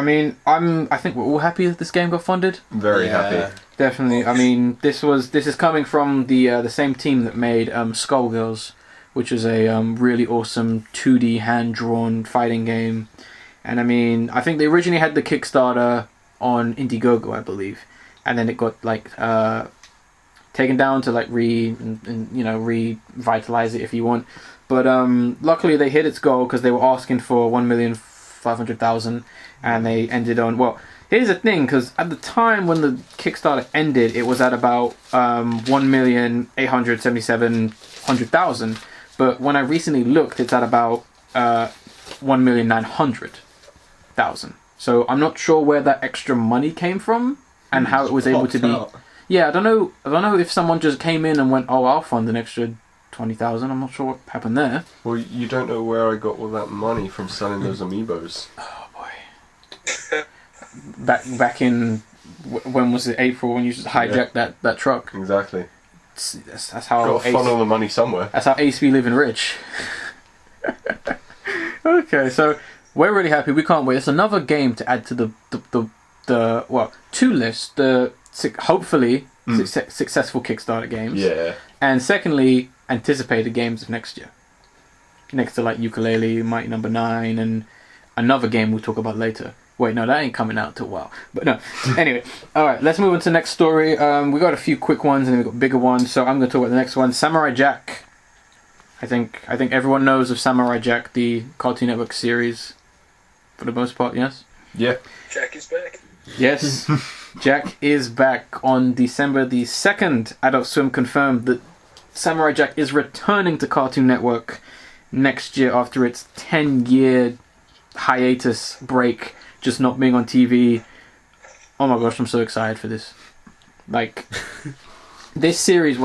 mean, I think we're all happy that this game got funded. Very happy. Definitely. I mean, this is coming from the same team that made Skullgirls, which is a really awesome 2D hand-drawn fighting game. And I mean, I think they originally had the Kickstarter on Indiegogo, I believe, and then it got like taken down to like revitalize it if you want. But luckily they hit its goal because they were asking for 1,500,000, and they ended on. Well, here's the thing, because at the time when the Kickstarter ended, it was at about 1,877,000. But when I recently looked, it's at about 1,900,000. So I'm not sure where that extra money came from and how it was able to be. Yeah, I don't know if someone just came in and went, "Oh, I'll fund an extra 20,000." I'm not sure what happened there. Well, you don't know where I got all that money from selling those amiibos. Oh boy. Back in when was it? April, when you just hijacked that truck. Exactly. That's how got to funnel the money somewhere. That's how Ace be living rich. Okay, so we're really happy. We can't wait. It's another game to add to the two lists. The hopefully successful Kickstarter games. Yeah. And secondly, anticipated games of next year. Next to like Yooka-Laylee, Mighty Number 9, and another game we'll talk about later. Wait, no, that ain't coming out till a while. But no. Anyway, alright, let's move on to the next story. We got a few quick ones and then we got bigger ones, so I'm going to talk about the next one. Samurai Jack. I think everyone knows of Samurai Jack, the Cartoon Network series, for the most part, yes? Yeah. Jack is back. Yes, Jack is back. On December the 2nd, Adult Swim confirmed that Samurai Jack is returning to Cartoon Network next year after its 10-year hiatus break, just not being on TV. Oh my gosh, I'm so excited for this. Like, this series,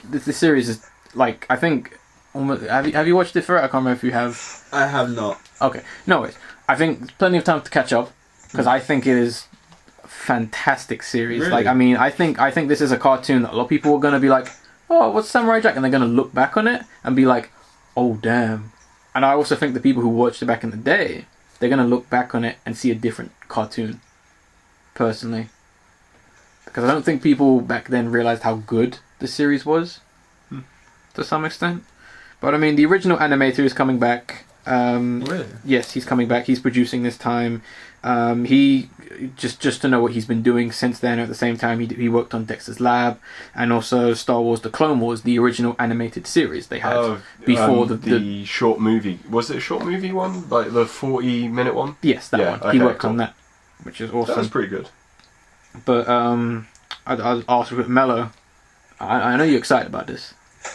this series is, like, I think, almost, have you watched it, Ferret? I can't remember if you have. I have not. Okay, no worries. I think there's plenty of time to catch up, because I think it is a fantastic series. Really? Like, I mean, I think this is a cartoon that a lot of people are going to be like, oh, what's Samurai Jack? And they're going to look back on it and be like, oh, damn. And I also think the people who watched it back in the day, they're going to look back on it and see a different cartoon, personally. Because I don't think people back then realized how good the series was, to some extent. But I mean, the original animator is coming back. Really? Yes, he's coming back. He's producing this time. He just to know what he's been doing since then. At the same time, he worked on Dexter's Lab and also Star Wars: The Clone Wars, the original animated series they had before the short movie. Was it a short movie one, like the 40-minute one? Yes, that one. Okay, he worked on that, which is awesome. That was pretty good. But I'll ask with Mellow. I know you're excited about this.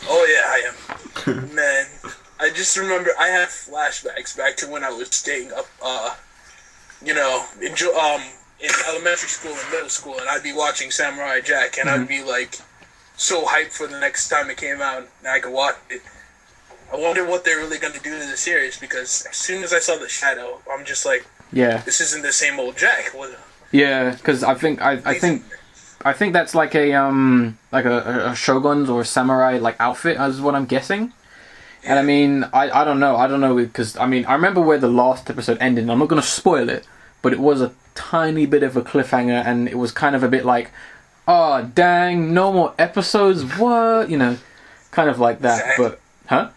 Oh yeah, I am. Man, I just remember I have flashbacks back to when I was staying up, in elementary school and middle school, and I'd be watching Samurai Jack, and I'd be like so hyped for the next time it came out, and I could watch it. I wonder what they're really going to do to the series, because as soon as I saw the shadow, I'm just like, yeah, this isn't the same old Jack. Yeah, because I think that's like a shogun's or samurai like outfit, is what I'm guessing. Yeah. And I mean, I don't know because I mean I remember where the last episode ended. And I'm not gonna spoil it, but it was a tiny bit of a cliffhanger, and it was kind of a bit like, oh dang, no more episodes. What, kind of like that. Exactly. But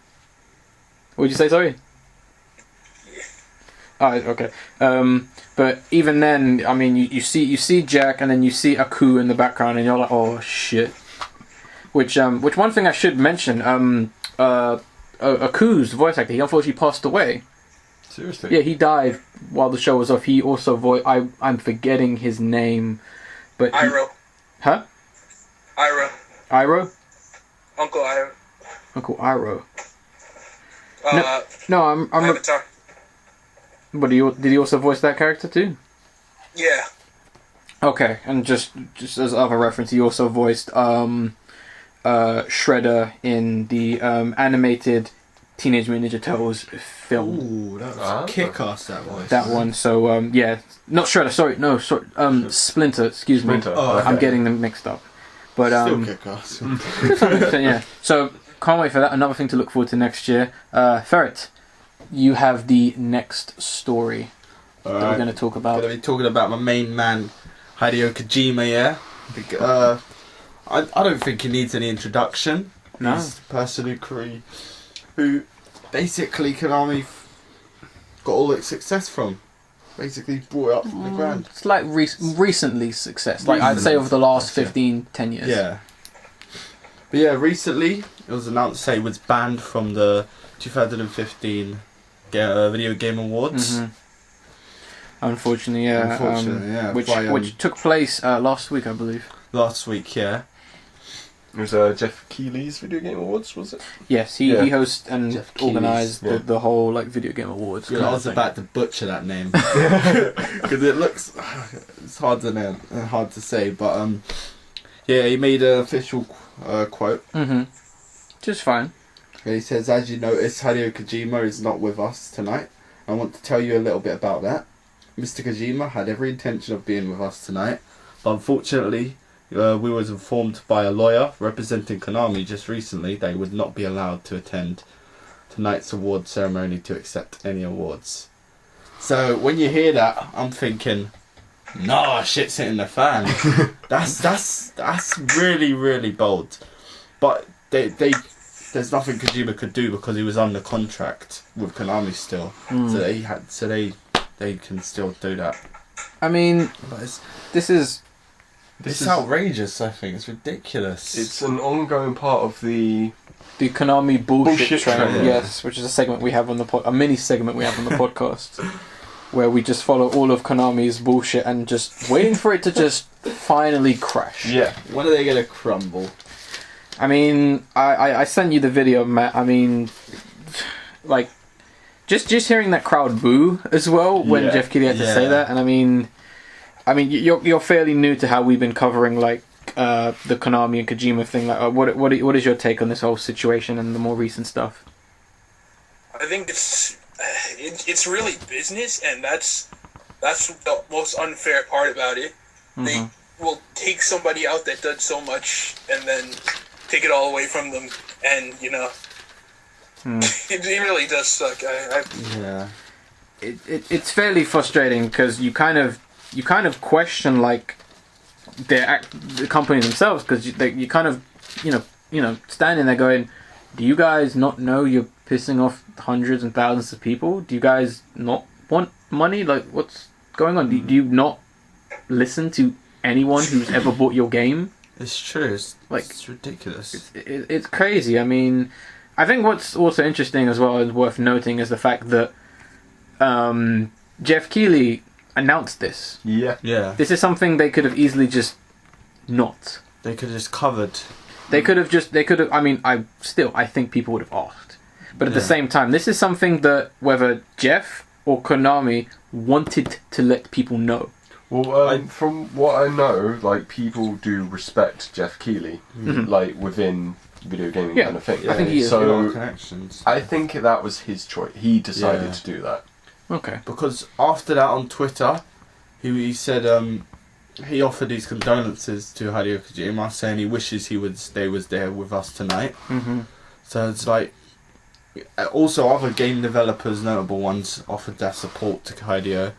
what'd you say? Sorry. Oh, okay. But even then, I mean, you see Jack, and then you see Aku in the background, and you're like, oh shit. Which one thing I should mention, Aku's voice actor, he unfortunately passed away. Seriously? Yeah, he died while the show was off. He also I'm forgetting his name, but Iroh. Huh? Iroh. Iroh? Uncle Iroh. Uncle Iroh. No, I'm Avatar. But did he also voice that character too? Yeah. Okay, and just as other reference, he also voiced Shredder in the animated Teenage Mutant Ninja Turtles film. Ooh, that was kick-ass, that voice. That one. So yeah, not Shredder. Sorry, Splinter. Excuse me. Splinter. Oh, okay. I'm getting them mixed up. But still kick-ass. yeah. So can't wait for that. Another thing to look forward to next year. Ferret, you have the next story that we're going to talk about. Going to be talking about my main man, Hideo Kojima. Yeah. I don't think he needs any introduction. No. He's the person who basically Konami got all its success from. Basically brought it up from the ground. It's like recently success. Like I'd say over the last 10 years. Yeah. But yeah, recently it was announced that it was banned from the 2015 Video Game Awards. Mm-hmm. Unfortunately, yeah. Which took place last week, I believe. Last week, yeah. It was Jeff Keighley's Video Game Awards, was it? Yes, he hosts and organised the whole like Video Game Awards. Yeah, I was about to butcher that name because it looks it's hard to say, but yeah, he made an official quote. Mm-hmm. Just fine. He says, "As you notice, Hideo Kojima is not with us tonight. I want to tell you a little bit about that. Mr. Kojima had every intention of being with us tonight, but unfortunately, we was informed by a lawyer representing Konami just recently they would not be allowed to attend tonight's award ceremony to accept any awards." So when you hear that, I'm thinking, nah, shit's hitting the fan. That's really, really bold. But there's nothing Kojima could do because he was under contract with Konami still. So they can still do that. I mean, this is outrageous. I think it's ridiculous. It's an ongoing part of the Konami bullshit train. Yeah. Yes, which is a segment we have on a mini segment we have on the podcast, where we just follow all of Konami's bullshit and just waiting for it to just finally crash. Yeah. When are they gonna crumble? I mean, I sent you the video, Matt. I mean, like, just hearing that crowd boo as well when Jeff Keighley had to say that, and I mean, you're fairly new to how we've been covering like the Konami and Kojima thing. Like, what is your take on this whole situation and the more recent stuff? I think it's really business, and that's the most unfair part about it. Mm-hmm. They will take somebody out that does so much and then take it all away from them, and it really does suck. It's fairly frustrating because you kind of question like the company themselves, because you kind of standing there going, do you guys not know you're pissing off hundreds and thousands of people? Do you guys not want money? Like, what's going on? Do you not listen to anyone who's ever bought your game? It's true. It's ridiculous. It's crazy. I mean, I think what's also interesting as well and worth noting is the fact that Jeff Keighley announced this. Yeah. This is something they could have easily just not. They could have just covered. They could have. I mean, I think people would have asked. But at the same time, this is something that whether Jeff or Konami wanted to let people know. Well, from what I know, like, people do respect Jeff Keighley, like, within video gaming kind of thing. I think he is. So, Connections. I think that was his choice. He decided to do that. Okay. Because after that on Twitter, he said he offered his condolences to Hideo Kojima, saying he wishes he was there with us tonight. Mm-hmm. So it's like, also other game developers, notable ones, offered their support to Hideo.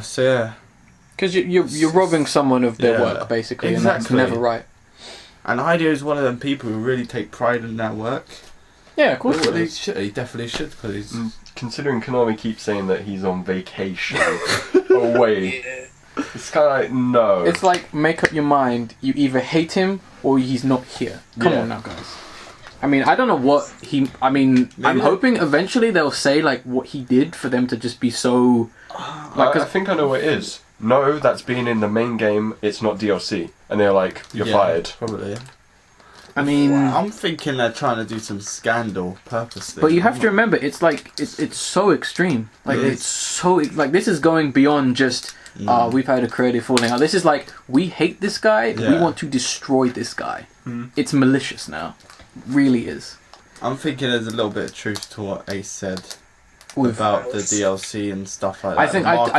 So yeah, because you're robbing someone of their work basically, and that's never right. And Hideo is one of them people who really take pride in their work. Yeah, of course. He definitely should, because he's considering Konami keeps saying that he's on vacation away. It's kind of like, no. It's like, make up your mind. You either hate him or he's not here. Come on now, guys. I mean, I don't know what he... I mean, I'm hoping eventually they'll say, like, what he did for them to just be so... Like, I think I know what it is. No, that's been in the main game. It's not DLC. And they're like, you're fired. Probably. I mean... I'm thinking they're trying to do some scandal purposely. But you have to remember, it's like... It's so extreme. Like, it's so... Like, this is going beyond just... we've had a creative falling out. This is like, we hate this guy. We want to destroy this guy. It's malicious now. Really is. I'm thinking there's a little bit of truth to what Ace said about the DLC and stuff like that.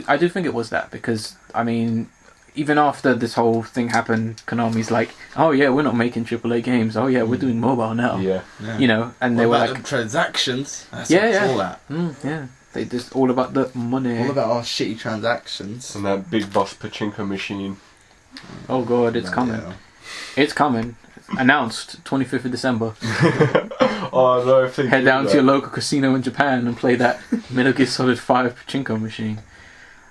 I do think it was that, because I mean, even after this whole thing happened, Konami's like, oh yeah, we're not making AAA games. Oh yeah, we're doing mobile now. Yeah. You know, and they were like the transactions. That's what it's all that. Yeah. They just all about the money. All about our shitty transactions. And that big boss pachinko machine. Oh god, it's coming. Yeah. It's coming. Announced 25th of December. Oh no! If they Head down to your local casino in Japan and play that Metal Gear Solid 5 pachinko machine.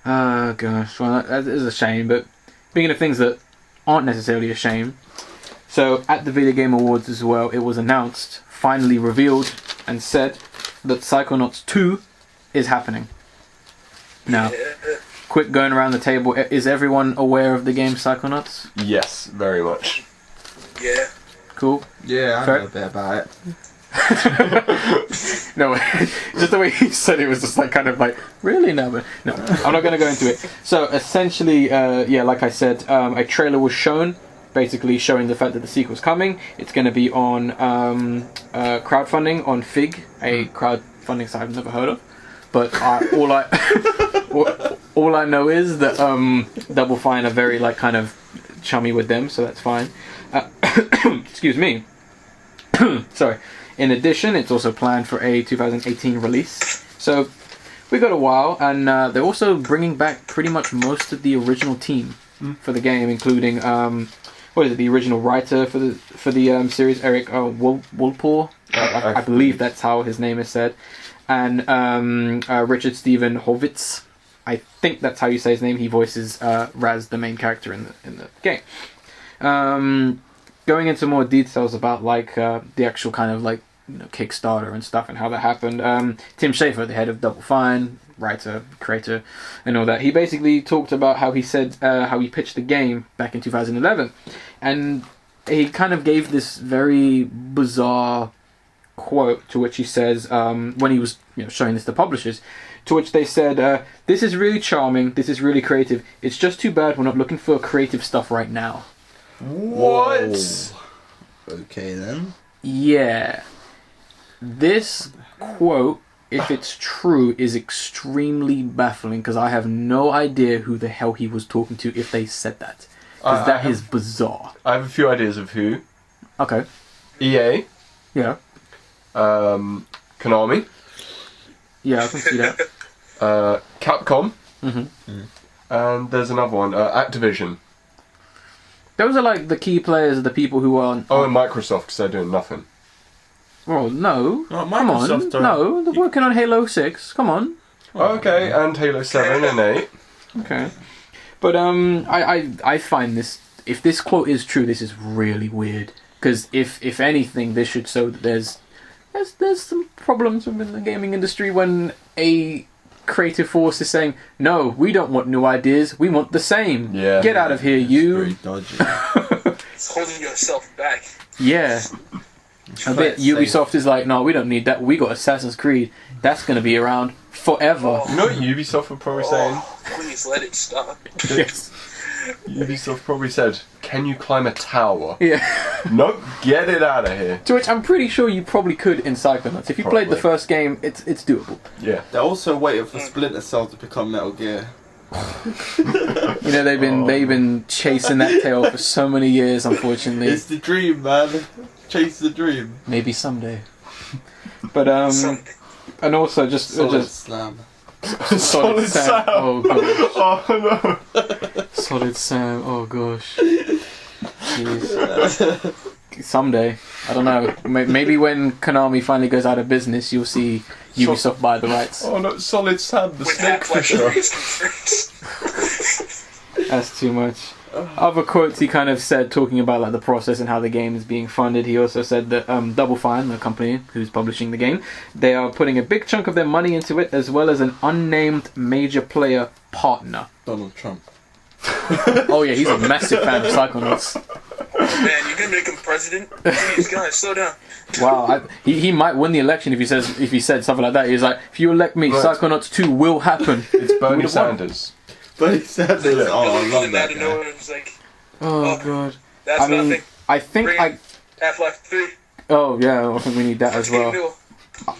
Oh gosh, well that is a shame. But speaking of things that aren't necessarily a shame, so at the Video Game Awards as well, it was announced, finally revealed, and said that Psychonauts 2 is happening. Now, quick going around the table, is everyone aware of the game Psychonauts? Yes, very much. Yeah. Cool. Yeah, I know a bit about it. No, just the way he said it was just like kind of like, really? No, but no, I'm not going to go into it. So essentially, like I said, a trailer was shown, basically showing the fact that the sequel's coming. It's going to be on crowdfunding on Fig, a crowdfunding site I've never heard of. But all I know is that Double Fine are very like kind of chummy with them, so that's fine. Excuse me. Sorry. In addition, it's also planned for a 2018 release. So we got a while, and they're also bringing back pretty much most of the original team for the game, including the original writer for the series, Eric Wolpaw. I believe that's how his name is said, and Richard Steven Horvitz. I think that's how you say his name. He voices Raz, the main character in the game. Going into more details about like the actual kind of like Kickstarter and stuff and how that happened. Tim Schafer, the head of Double Fine, writer, creator, and all that. He basically talked about how he said how he pitched the game back in 2011, and he kind of gave this very bizarre quote to which he says when he was showing this to publishers. To which they said, "This is really charming. This is really creative. It's just too bad we're not looking for creative stuff right now." What? Whoa. Okay then. Yeah. This quote, if it's true, is extremely baffling because I have no idea who the hell he was talking to if they said that. Because that is bizarre. I have a few ideas of who. Okay. EA. Yeah. Konami. Yeah, I can see that. Capcom. Mm-hmm. And there's another one, Activision. Those are like the key players, the people who are... Oh, and Microsoft, because they're doing nothing. Well, no. Oh, Come on. Microsoft are- No, they're working on Halo 6. Come on. Okay, and Halo 7 and 8. Okay. But I find this, if this quote is true, this is really weird. Because if anything, this should show that there's some problems within the gaming industry when a creative force is saying, no, we don't want new ideas, we want the same. Yeah. Get out of here, It's you. very dodgy. It's holding yourself back. Yeah. A bit. Ubisoft is like, no, we don't need that. We got Assassin's Creed. That's going to be around forever. You know what Ubisoft were probably saying? Oh, please let it stop. Yes. Ubisoft probably said, can you climb a tower? Yeah. Nope, get it out of here. To which I'm pretty sure you probably could in Psychonauts. If you played the Probably. first game, it's doable. Yeah. They're also waiting for Splinter Cell to become Metal Gear. You know, they've been chasing that tail for so many years, unfortunately. It's the dream, man. Chase the dream. Maybe someday. But Someday. and also just Solid Slam. Solid Sam. Oh gosh. Oh no. Solid Sam. Oh gosh. Jeez. Someday, I don't know. Maybe when Konami finally goes out of business, you'll see Ubisoft buy the rights. Oh no, Solid Sam, the With snake Half-Life fisher. 3 is confirmed. That's too much. Other quotes he kind of said, talking about like the process and how the game is being funded. He also said that Double Fine, the company who's publishing the game, they are putting a big chunk of their money into it, as well as an unnamed major player partner. Donald Trump. Oh yeah, he's a massive fan of Psychonauts. Man, you're gonna make him president? Jeez, guys, slow down. Wow, he might win the election if he said something like that. He's like, if you elect me, Right. Psychonauts 2 will happen. It's Bernie We'd have won. Sanders. But he said this. Oh, I Billy love out that of guy. nowhere, it's like, Oh Oh. god. that's I mean, nothing. I think Bring I. Half-Life 3. Oh yeah, I think we need that as well. New.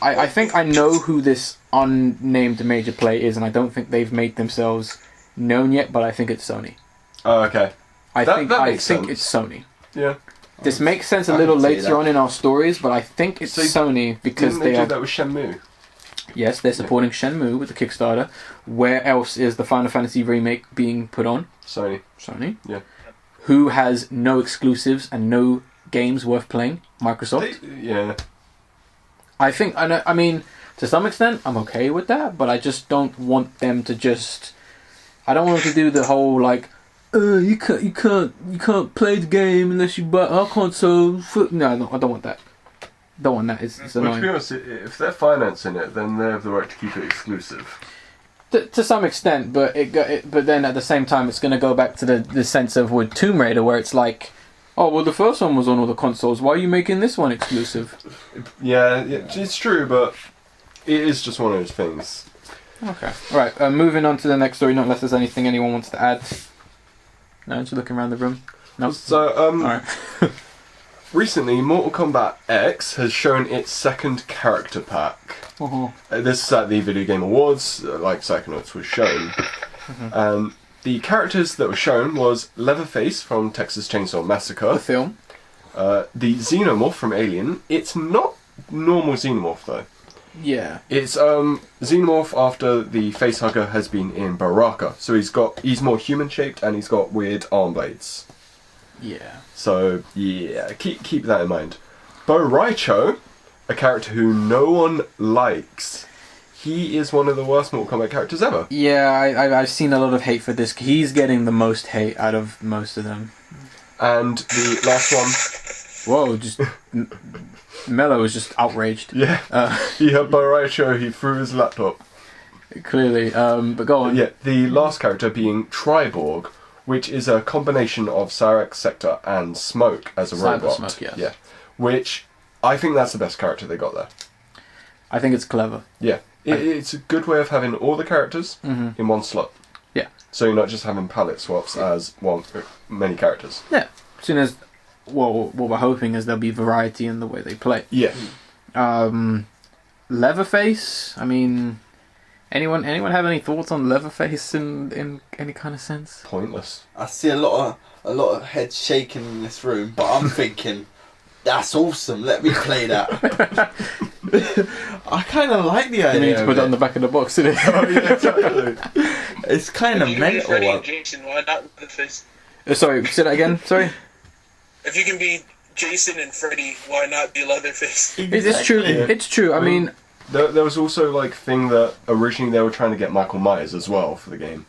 I think I know who this unnamed major player is, and I don't think they've made themselves known yet. But I think it's Sony. Oh, okay. I That think makes sense. it's Sony. Yeah. This makes sense a I little can see later that. on in our stories, but I think it's So Sony because Didn't they they do have. that with Shenmue? Yes, they're supporting Shenmue with the Kickstarter. Where else is the Final Fantasy remake being put on? Sony. Sony. Yeah. Who has no exclusives and no games worth playing? Microsoft. Yeah. I think, I mean, to some extent, I'm okay with that, but I just don't want them to just. I don't want them to do the whole like, you can't play the game unless you buy our console. No, I don't want that. Don't want that. It's Well, to be annoying. honest, if they're financing it, then they have the right to keep it exclusive. To some extent, but but then at the same time, it's going to go back to the sense of with Tomb Raider, where it's like, oh well, the first one was on all the consoles. Why are you making this one exclusive? Yeah, it's true, but it is just one of those things. Okay. All right. Moving on to the next story. Not unless there's anything anyone wants to add. No, just looking around the room. No. So, All right. recently, Mortal Kombat X has shown its second character pack. This is at the Video Game Awards, like Psychonauts was shown. The characters that were shown was Leatherface from Texas Chainsaw The Massacre, film. the Xenomorph from Alien. It's not normal Xenomorph though. Yeah. It's Xenomorph after the facehugger has been in Baraka, so he's more human shaped and he's got weird arm blades. Yeah. So yeah, keep that in mind. Bo Raicho, a character who no one likes. He is one of the worst Mortal Kombat characters ever. Yeah, I've seen a lot of hate for this. He's getting the most hate out of most of them. And the last one, Whoa, just Mellow is just outraged. yeah, he had Bo Raicho, he threw his laptop. Clearly, but go on. Yeah, the last character being Triborg, which is a combination of Cyrax, Sector, and Smoke as a Cyber robot. Smoke, yes. Yeah, which I think that's the best character they got there. I think it's clever. Yeah, it's a good way of having all the characters in one slot. Yeah. So you're not just having palette swaps as many characters. Yeah. As soon as, well, what we're hoping is there'll be variety in the way they play. Yeah. Leatherface. I mean, anyone have any thoughts on Leatherface in any kind of sense? Pointless. I see a lot of heads shaking in this room, but I'm thinking, that's awesome. Let me play that. I kind of like the You idea. need to put of it on the back of the box, isn't it? Oh yeah, exactly. It's kind of If you can be Freddy mental. and Jason, why not the face? Sorry, say that again. Sorry. If you can be Jason and Freddy, why not be Leatherface? It's true. It's true. I mean, there was also like thing that originally they were trying to get Michael Myers as well for the game.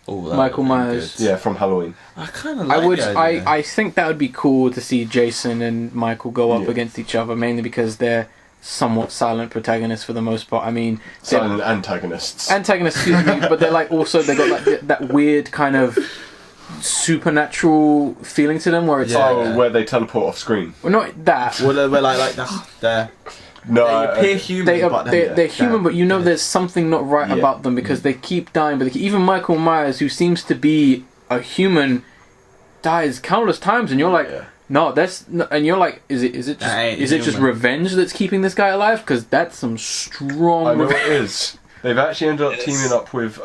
Oh, that Michael would be Myers. good. Yeah, from Halloween. I kind of like I think that would be cool to see Jason and Michael go up Yeah. against each other, mainly because they're somewhat silent protagonists for the most part. I mean, they're Silent antagonists. antagonists, excuse me, but they're like also they got like that weird kind of supernatural feeling to them, where it's Yeah. like, Where they teleport off screen. well, not that. Well, they're like they're No, they appear human, but They're human, but you know there's something not right Yeah. about them because they keep dying. But even Michael Myers, who seems to be a human, dies countless times, and you're like, Yeah. no, and you're like, is it That just ain't human. revenge that's keeping this guy alive? Because that's some strong. I know revenge. it is. They've actually ended up Yes. teaming up with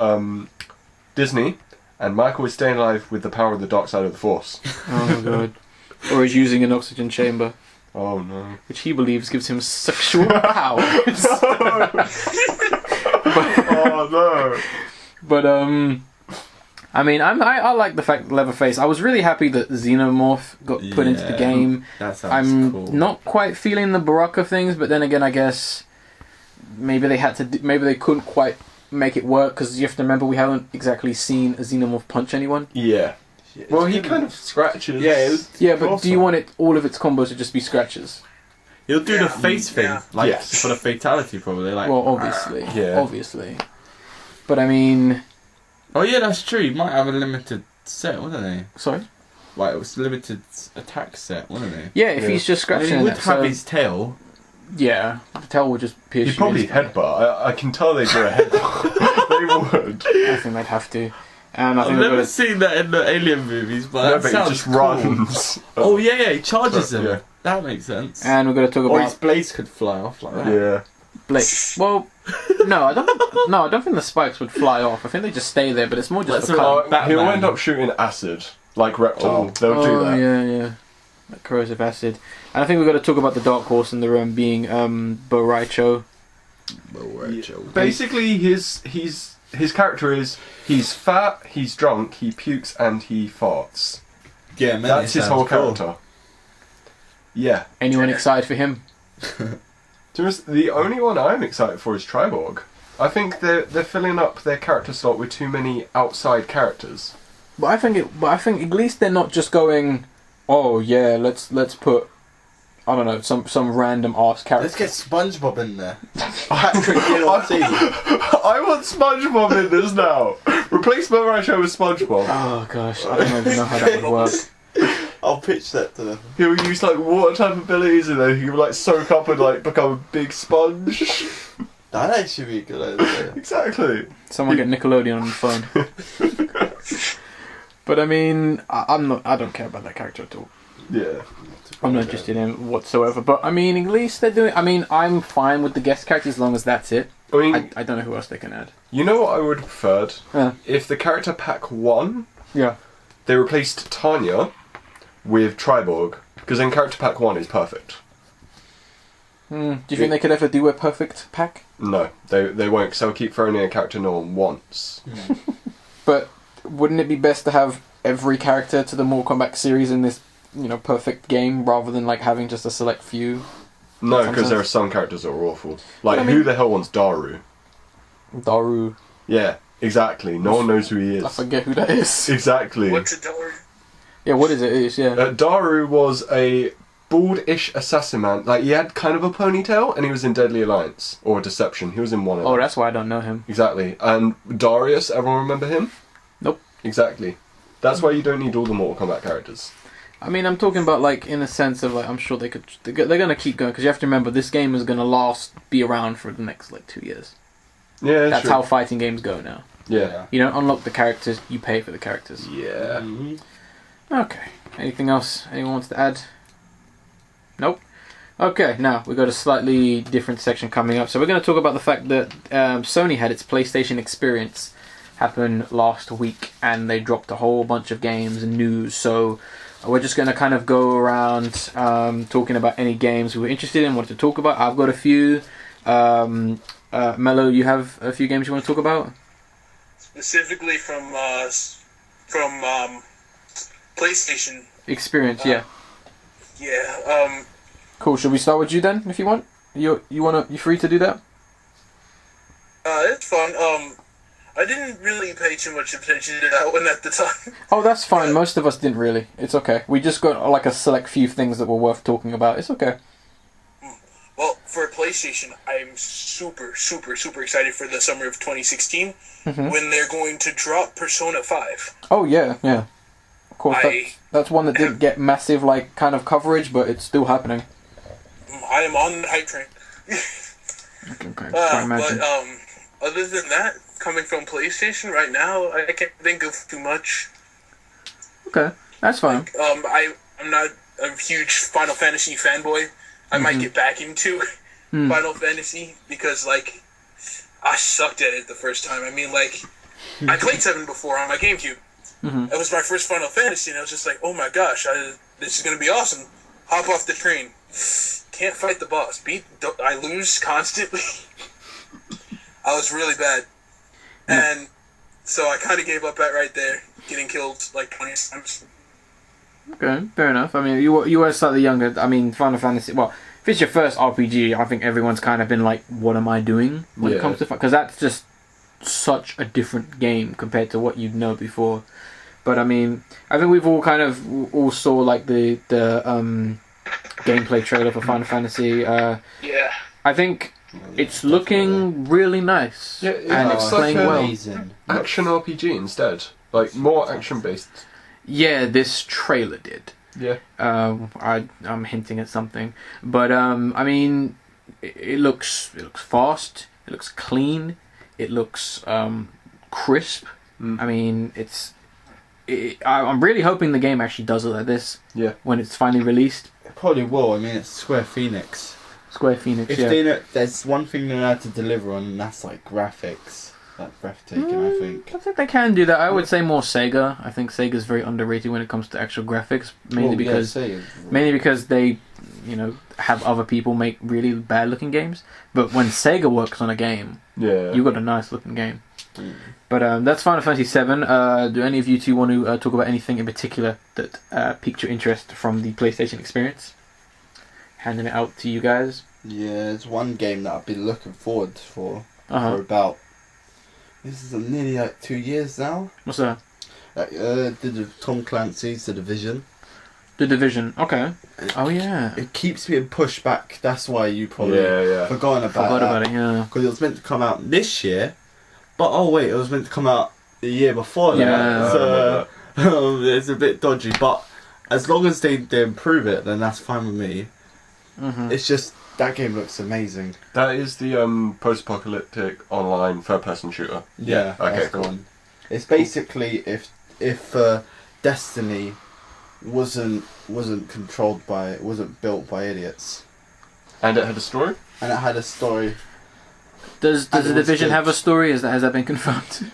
Disney, and Michael is staying alive with the power of the dark side of the Force. Oh my god! Or he's using an oxygen chamber, Oh no. which he believes gives him sexual powers. Oh no. But I mean, I like the fact that Leatherface. I was really happy that Xenomorph got put into the Yeah. game. That sounds I'm cool. not quite feeling the Baraka things, but then again, I guess maybe they had to. Maybe they couldn't quite make it work because you have to remember we haven't exactly seen a Xenomorph punch anyone. Yeah. Well, he kind of scratches. Yeah, it was, Yeah, but do you Awesome. want it all of its combos to just be scratches? he'll do Yeah. the face thing, Yeah. like Yes. for the fatality, probably. Like, Well, obviously, Yeah. obviously. But I mean, oh yeah, that's true. He might have a limited set, wouldn't he? sorry. Like it was limited attack set, wouldn't he? Yeah, if Yeah. he's just I mean, scratching he would it, have so- his tail. yeah, the tail would just pierce He'd you probably instantly. headbutt. I can tell they do a headbutt. They would. I think they'd have to. And I I've think they're never gonna. seen that in the Alien movies, but No, that but he sounds just cool. runs. Oh yeah, he charges them. Yeah. That makes sense. And we're gonna talk Or his about blades could fly off like that. Yeah. Blake. Well, no, I don't. No, I don't think the spikes would fly off. I think they just stay there. But it's more just That's for a colour. lot. Oh, Batman. he'll end up shooting acid, like Reptile. Oh. They'll do that. Yeah. Like corrosive acid. And I think we've got to talk about the dark horse in the room being Boraicho. Basically, his character is he's fat, he's drunk, he pukes, and he farts. Yeah, man. That's his whole character. Yeah. Anyone excited for him? To be honest, the only one I'm excited for is Triborg. I think they're filling up their character slot with too many outside characters. But I think at least they're not just going, oh yeah, let's put, I don't know, some random arse character. Let's get SpongeBob in there. Patrick Gilmore. I want SpongeBob in this now. Replace Boraicho with SpongeBob. Oh gosh, I don't even know how that would work. I'll pitch that to them. He'll use like water type abilities and then he will like soak up and like become a big sponge. That actually be a good idea. Exactly. Someone get Nickelodeon on the phone. But I mean, I don't care about that character at all. Yeah. I'm not interested in it whatsoever. But I mean, at least they're doing. I mean, I'm fine with the guest characters as long as that's it. I mean, I don't know who else they can add. you know what I would have preferred? Yeah. If the character pack 1, Yeah. they replaced Tanya with Triborg, because then character pack 1 is perfect. Do you think they could ever do a perfect pack? No, they won't, because they'll keep throwing in a character no one wants. But wouldn't it be best to have every character to the Mortal Kombat series in this, perfect game rather than like having just a select few? No, Sometimes. because there are some characters that are awful. Like, I mean- who the hell wants Daru? Daru. Yeah, exactly. No one knows who he I is. forget who that is. Exactly. What's a dollar? Yeah, what is it? Yeah. Daru was a bald-ish assassin man. Like, he had kind of a ponytail, and he was in Deadly Alliance. Or Deception. He was in one of them. Oh, that's why I don't know him. Exactly. And Darius, everyone remember him? Nope. Exactly. That's why you don't need all the Mortal Kombat characters. I mean, I'm talking about like in a sense of like I'm sure they're gonna keep going because you have to remember this game is gonna be around for the next like 2 years. Yeah, That's true. how fighting games go now. Yeah. You don't unlock the characters, you pay for the characters. Yeah. Okay. Anything else anyone wants to add? Nope. Okay, now we've got a slightly different section coming up. So we're going to talk about the fact that Sony had its PlayStation Experience happen last week and they dropped a whole bunch of games and news. So we're just going to kind of go around talking about any games we were interested in, wanted to talk about. I've got a few. Mello, you have a few games you want to talk about? Specifically from PlayStation. Experience, yeah. Yeah. Cool. Should we start with you then, if you want? You free to do that? It's fun. I didn't really pay too much attention to that one at the time. Oh, that's fine. Most of us didn't really. It's okay. We just got like a select few things that were worth talking about. It's okay. Well, for PlayStation, I'm super, super, super excited for the summer of 2016 when they're going to drop Persona 5. Oh yeah. Of course, that's one that didn't get massive like kind of coverage, but it's still happening. I am on the hype train. Okay. Can't imagine. But other than that, coming from PlayStation right now, I can't think of too much. Okay, that's fine. I'm not a huge Final Fantasy fanboy. I might get back into Final Fantasy because, like, I sucked at it the first time. I mean, like, I played 7 before on my GameCube. It was my first Final Fantasy, and I was just like, oh my gosh, this is going to be awesome. Hop off the train. Can't fight the boss. I lose constantly. I was really bad. And so I kind of gave up at right there, getting killed like 20 times. Okay, fair enough. I mean, you were slightly younger. I mean, Final Fantasy. Well, if it's your first RPG, I think everyone's kind of been like, "What am I doing?" when it comes to because that's just such a different game compared to what you'd know before. But I mean, I think we've all kind of all saw like the gameplay trailer for Final Fantasy. Yeah. I think it's looking really nice. Yeah, and it's playing well. Amazing. Action RPG instead, like more action based. Yeah, this trailer did. Yeah. I'm hinting at something, but I mean, it looks fast. It looks clean. It looks crisp. I mean, I'm really hoping the game actually does it like this. Yeah. When it's finally released. It probably will. I mean, it's Square Phoenix. Square Phoenix. If they know, there's one thing they know how to deliver on, and that's like graphics. Like breathtaking, I think. I think they can do that. I would say more Sega. I think Sega's very underrated when it comes to actual graphics, mainly because they, have other people make really bad looking games. But when Sega works on a game, you got a nice looking game. But that's Final Fantasy VII. Do any of you two want to talk about anything in particular that piqued your interest from the PlayStation experience? Handing it out to you guys. Yeah, it's one game that I've been looking forward for about. This is nearly like 2 years now. What's that? Tom Clancy's The Division. The Division. Okay. Oh yeah. It keeps being pushed back. That's why you probably forgot about it. Yeah. Because it was meant to come out this year, but it was meant to come out the year before that. Yeah. So it's a bit dodgy. But as long as they improve it, then that's fine with me. It's just that game looks amazing. That is the post-apocalyptic online third-person shooter. Yeah. Okay. That's the one. It's basically if Destiny wasn't built by idiots. And it had a story? And it had a story. Does The Division have a story? Has that been confirmed?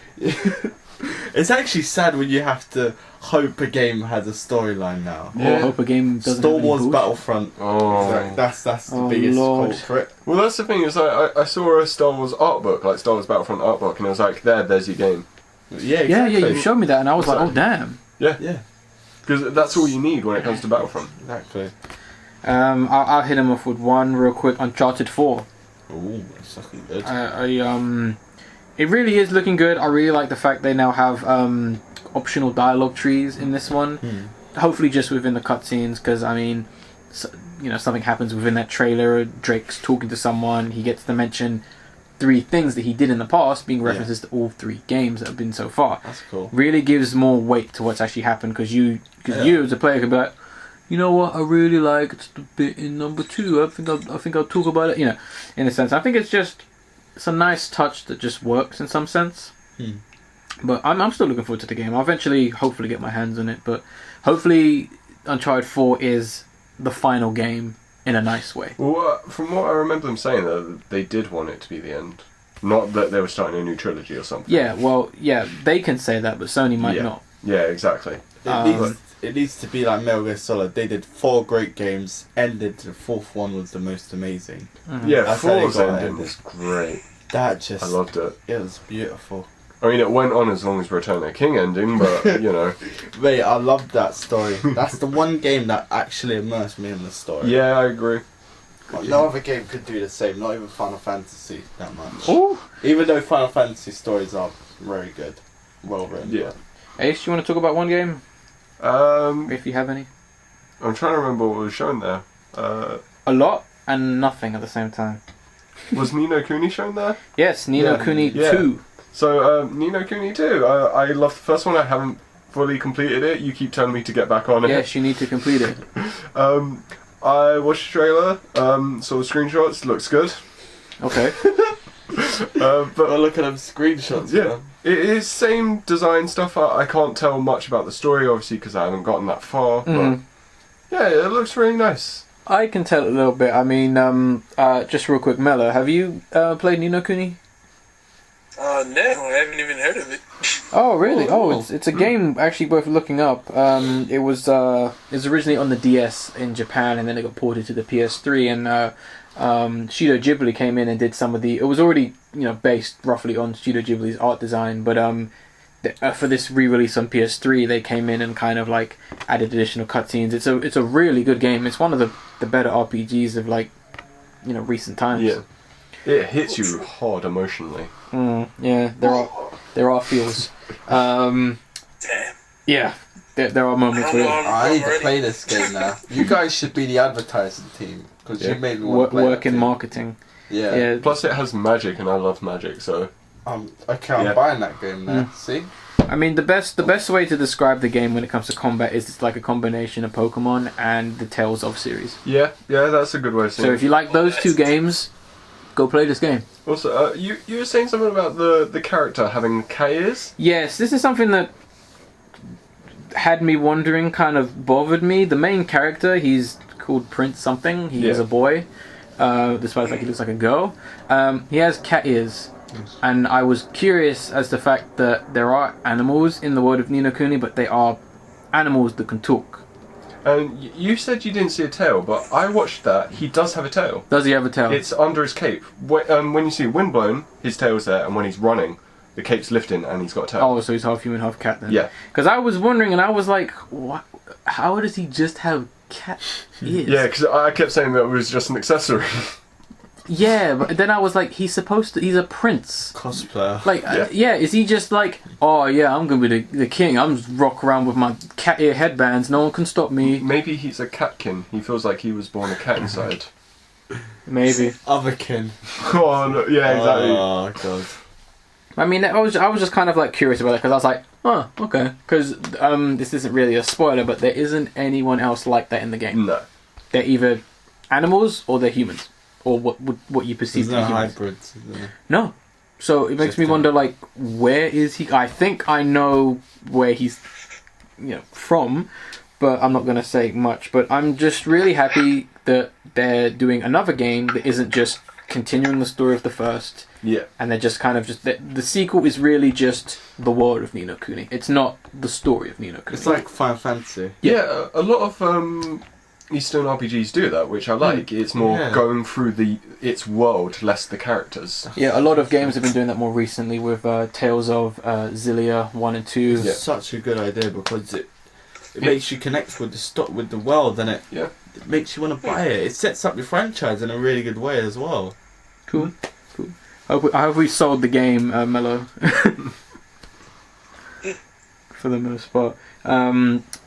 It's actually sad when you have to hope a game has a storyline now. Or hope a game doesn't Star have any Wars bullshit? Battlefront. Oh. That's the biggest culprit. Well, that's the thing, is I saw a Star Wars art book, like Star Wars Battlefront art book, and I was like, there's your game. Yeah, exactly. Yeah, you showed me that, and I was like, oh damn. Yeah. Because that's all you need when it comes to Battlefront. Exactly. I'll hit him off with one real quick. Uncharted 4. Ooh, that's looking good. It really is looking good. I really like the fact they now have optional dialogue trees in this one. Hopefully just within the cutscenes, because I mean, something happens within that trailer. Drake's talking to someone. He gets to mention 3 things that he did in the past, being references to all 3 games that have been so far. That's cool. Really gives more weight to what's actually happened, because you as a player can be like, you know what, I really liked the bit in number 2. I think I'll talk about it. In a sense, I think it's a nice touch that just works in some sense. But I'm still looking forward to the game. I'll eventually, hopefully, get my hands on it. But hopefully, Uncharted 4 is the final game in a nice way. Well, from what I remember them saying, though, they did want it to be the end. Not that they were starting a new trilogy or something. Yeah, well, they can say that, but Sony might not. Yeah, exactly. It needs to be like Metal Gear Solid. They did 4 great games, ended the 4th one was the most amazing. Yeah, That's how they 4's got ending it. was great. I I loved it. It was beautiful. I mean, it went on as long as Return of the King ending, but, you know. Mate, I loved that story. That's the one game that actually immersed me in the story. Yeah, I agree. No other game could do the same, not even Final Fantasy that much. Ooh. Even though Final Fantasy stories are very good. Well written. Yeah. Ace, you want to talk about one game? If you have any? I'm trying to remember what was shown there. A lot and nothing at the same time. Was Ni no Kuni shown there? Yes, Ni no Yeah. Kuni Yeah. 2. So, Ni no Kuni 2. I loved the first one. I haven't fully completed it. You keep telling me to get back on it. Yes, you need to complete it. I watched the trailer, saw the screenshots, looks good. Okay. But But look at them screenshots, yeah, man. it is same design stuff. I can't tell much about the story, obviously, because I haven't gotten that far. Mhm. But yeah, it looks really nice. I can tell a little bit. I mean, just real quick, Mello, have you played Ni no Kuni? No, I haven't even heard of it. Oh, really? Oh. Oh, it's a game actually worth looking up. It was originally on the DS in Japan, and then it got ported to the PS3. And Studio Ghibli came in and did some of the. It was already based roughly on Studio Ghibli's art design, but for this re-release on PS3, they came in and kind of like added additional cutscenes. It's a really good game. It's one of the better RPGs of recent times. Yeah, it hits you hard emotionally. Yeah, there are feels. Damn. Yeah, there are moments where I need to play this game now. You guys should be the advertising team because Yeah. you made me want to play work that in too. marketing. Yeah. Yeah. Plus, it has magic, and I love magic, so Okay, I'm Yeah. buying that game now. See? I mean, the best way to describe the game when it comes to combat is it's like a combination of Pokemon and the Tales of series. yeah, that's a good way of saying So it. if you like those two games, go play this game. Also, you were saying something about the character having cat ears? Yes, this is something that had me wondering, kind of bothered me. The main character, he's called Prince something. He is Yeah. a boy, despite the fact he looks like a girl. He has cat ears. And I was curious as to the fact that there are animals in the world of Ni no Kuni, but they are animals that can talk. And you said you didn't see a tail, but I watched that. He does have a tail. Does he have a tail? It's under his cape. When you see Windblown, his tail's there, and when he's running, the cape's lifting and he's got a tail. Oh, so he's half human, half cat then? Yeah. Because I was wondering, and I was like, what? How does he just have cat ears? Yeah, because I kept saying that it was just an accessory. Yeah, but then I was like, he's a prince. Cosplayer. Like, Yeah. is he just like, oh yeah, I'm gonna be the king, I'm just rock around with my cat ear headbands, no one can stop me. Maybe he's a catkin. He feels like he was born a cat inside. Maybe. Otherkin. Oh, no, yeah, exactly. Oh, God. I mean, I was just kind of like curious about it, because I was like, oh, okay. Because this isn't really a spoiler, but there isn't anyone else like that in the game. No. They're either animals or they're humans. Or what you perceive There's to be no humans. hybrids. Is there? No. So it makes me wonder, like, where is he? I think I know where he's, from, but I'm not going to say much. But I'm just really happy that they're doing another game that isn't just continuing the story of the first. Yeah. And they're just kind of just... The sequel is really just the world of Ni no Kuni. It's not the story of Ni no Kuni. It's like Final Fantasy. Yeah, a lot of Eastern RPGs do that, which I like. It's more going through its world, less the characters. Yeah, a lot of games have been doing that more recently with Tales of Xillia 1 and 2. Yeah. It's such a good idea because it makes you connect with the world, and it makes you want to buy it. It sets up your franchise in a really good way as well. Cool. I hope we sold the game, Mellow. For the most part.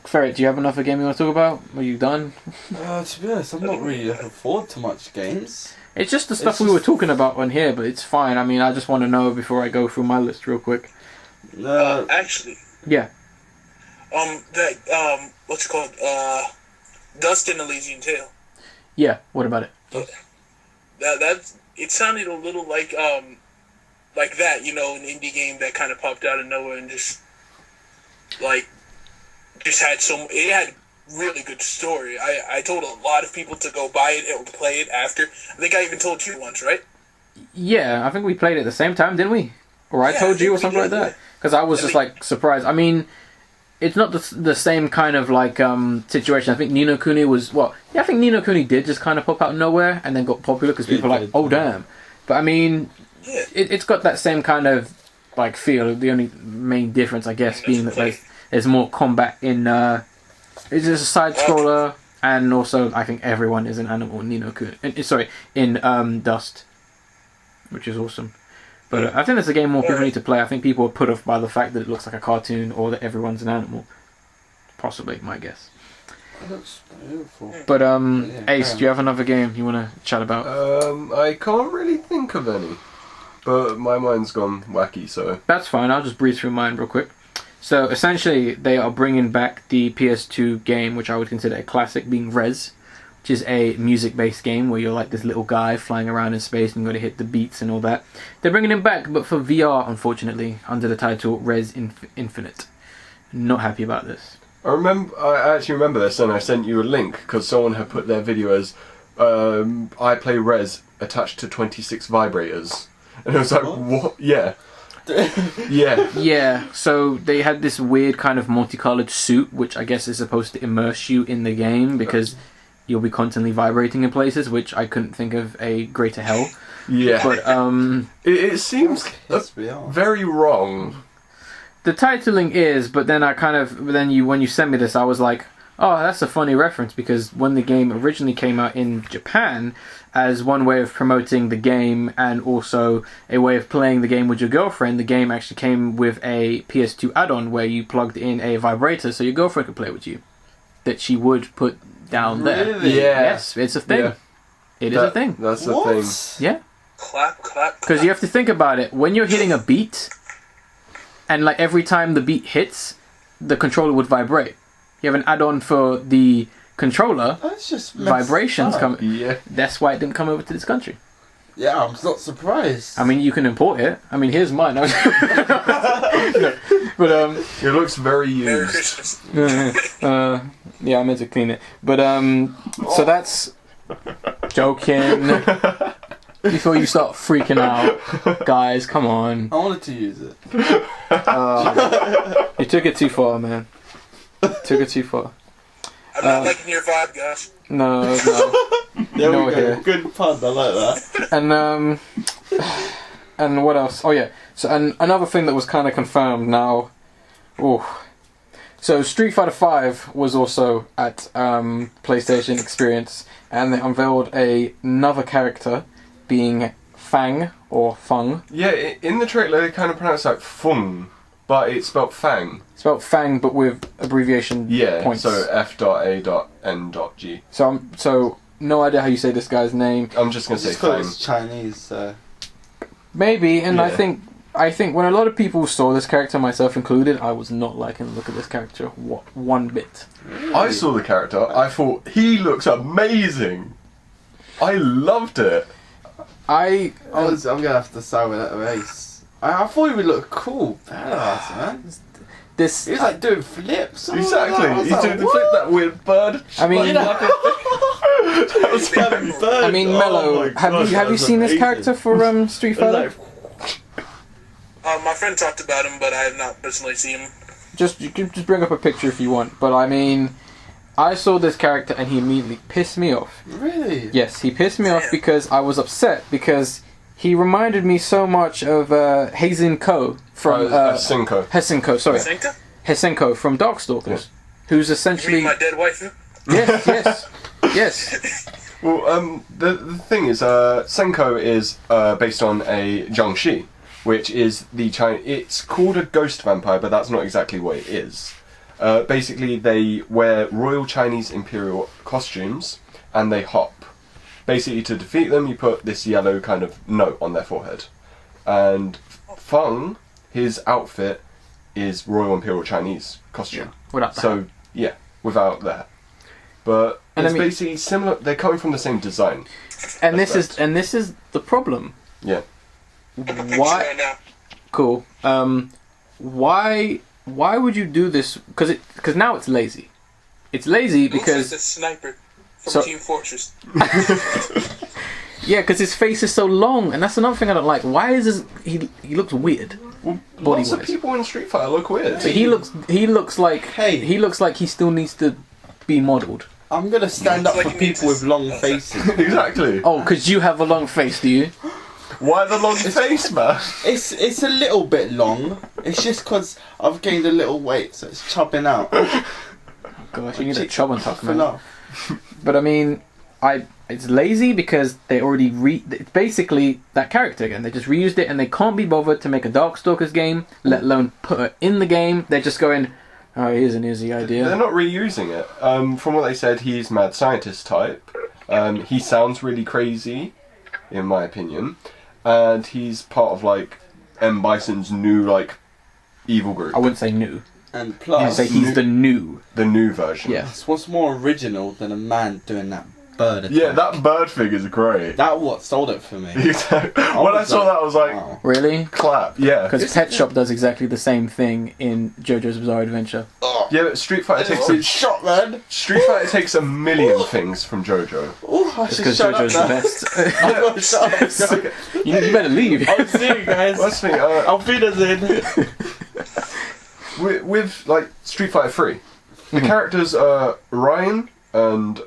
Ferret, do you have another game you want to talk about? Are you done? To be honest, I'm not really looking forward to much games. It's just the stuff we were talking about on here, but it's fine. I mean, I just want to know before I go through my list real quick. Actually, Yeah. What's it called? Dust and Elysian Tale. Yeah, what about it? It sounded a little like that, an indie game that kind of popped out of nowhere and just had really good story. I told a lot of people to go buy it and play it after. I think I even told you once, right? Yeah, I think we played it at the same time, didn't we? Or I told you or something like that? Because I was just surprised. I mean, it's not the same kind of situation. I think Ni no Kuni was I think Ni no Kuni did just kind of pop out of nowhere and then got popular because people were like, oh damn. But I mean, it's got that same kind of like feel. The only main difference, I guess, being that there's more combat in. It's just a side scroller, and also I think everyone is an animal in Nino Kuni. In Dust, which is awesome. But I think it's a game more people need to play. I think people are put off by the fact that it looks like a cartoon or that everyone's an animal. Possibly, my guess. It looks beautiful. But Ace, do you have another game you want to chat about? I can't really think of any, but my mind's gone wacky, so That's fine. I'll just breeze through mine real quick. So essentially, they are bringing back the PS2 game, which I would consider a classic, being Rez, which is a music-based game where you're like this little guy flying around in space and you've got to hit the beats and all that. They're bringing it back, but for VR, unfortunately, under the title Rez Infinite. Not happy about this. I actually remember this, and I sent you a link because someone had put their video as I play Rez attached to 26 vibrators, and I was like, what? Yeah. Yeah. Yeah, so they had this weird kind of multicolored suit, which I guess is supposed to immerse you in the game because you'll be constantly vibrating in places, which I couldn't think of a greater hell. Yeah. But it seems very wrong. the titling is, but then when you sent me this, I was like, oh, that's a funny reference, because when the game originally came out in Japan, as one way of promoting the game and also a way of playing the game with your girlfriend, the game actually came with a PS2 add-on where you plugged in a vibrator so your girlfriend could play with you, that she would put down there. Really? Yeah. Yes, it's a thing. Yeah. It is a thing. That's the What? thing. Yeah. Clap, clap. Because you have to think about it. When you're hitting a beat, and like every time the beat hits, the controller would vibrate. You have an add-on for the controller. That's just Vibrations up. come. Yeah. That's why it didn't come over to this country. Yeah, I'm not surprised. I mean, you can import it. I mean, here's mine. No, but It looks very Merry used. Christmas. yeah, I meant to clean it. But so that's joking. Before you start freaking out, guys, come on. I wanted to use it. You took it too far, man. Took it too far. I'm not liking your vibe, guys. No. There No, we go. here. Good pun. I like that. And what else? Oh yeah. So another thing that was kind of confirmed now. Oh. So Street Fighter V was also at PlayStation Experience, and they unveiled another character, being Fang or Fung. Yeah, in the trailer they kind of pronounce it like Fung, but it's spelled Fang. It's spelled Fang, but with abbreviation points. So F.A.N.G. So no idea how you say this guy's name. I'm just gonna say Just because Fang. it's Chinese, so... Maybe, and Yeah. I think when a lot of people saw this character, myself included, I was not liking the look of this character one bit. I saw the character. I thought he looks amazing. I loved it. I'm gonna have to side with that race. I thought he would look cool, badass, man. This He was like doing flips. Exactly. I was He's like, doing the what? flip, that weird bird. I mean, That was Having bird. I mean, Mellow. Oh my have gosh, you that was seen this amazing. character for Street It was Fighter? like, My friend talked about him, but I have not personally seen him. You can just bring up a picture if you want. But I mean, I saw this character and he immediately pissed me off. really? Yes, he pissed me off because I was upset because he reminded me so much of Hazen Ko from Cinco. Hesenko. Sorry, Senka? Hesenko from Darkstalkers, who's You essentially mean my dead wife? yes. Well, the thing is, Senko is based on a Jiangshi, which is the China. It's called a ghost vampire, but that's not exactly what it is. Basically, they wear royal Chinese imperial costumes and they hop. Basically, to defeat them, you put this yellow kind of note on their forehead. And Feng, his outfit is royal imperial Chinese costume. Without that. So yeah, without that. But And it's I mean- basically similar. They're coming from the same design. And this That's is the problem. Yeah. Why? Right now. Cool. Why would you do this? Because now it's lazy. It's lazy Looks like because the sniper from So- Team Fortress. yeah, because his face is so long, and that's another thing I don't like. Why is his he looks weird? Well, Body lots of wise. people in Street Fighter look weird. So he looks like Hey. he looks like he still needs to be modelled. I'm gonna stand up Like for he needs people with his- long faces. Exactly. Oh, because you have a long face, do you? Why the long face, man? It's a little bit long. It's just because I've gained a little weight, so it's chopping out. Gosh, you need a chub on top, man. Enough. But I mean, it's lazy because they already it's basically that character again. They just reused it, and they can't be bothered to make a Darkstalkers game, let alone put it in the game. They're just going, oh, here's an easy idea. They're not reusing it. From what they said, he's mad scientist type. He sounds really crazy, in my opinion, and he's part of like M. Bison's new like evil group. I wouldn't say new. And I'd plus, say he's the new. The new version. Yeah. it's what's more original than a man doing that bird attack. Yeah, that bird figure's great. That what sold it for me. When I saw that, I was like, wow. Really? clap. Yeah. Because Pet Shop does exactly the same thing in JoJo's Bizarre Adventure. Yeah, but Street Fighter It's takes a shot, man. Street Fighter takes a million things from JoJo. Ooh, I It's should because shut JoJo's up the now. best. I'm gonna shut up. You better leave. I'm seeing guys. Last thing, Auf Wiedersehen. with like Street Fighter 3, the characters are Ryan and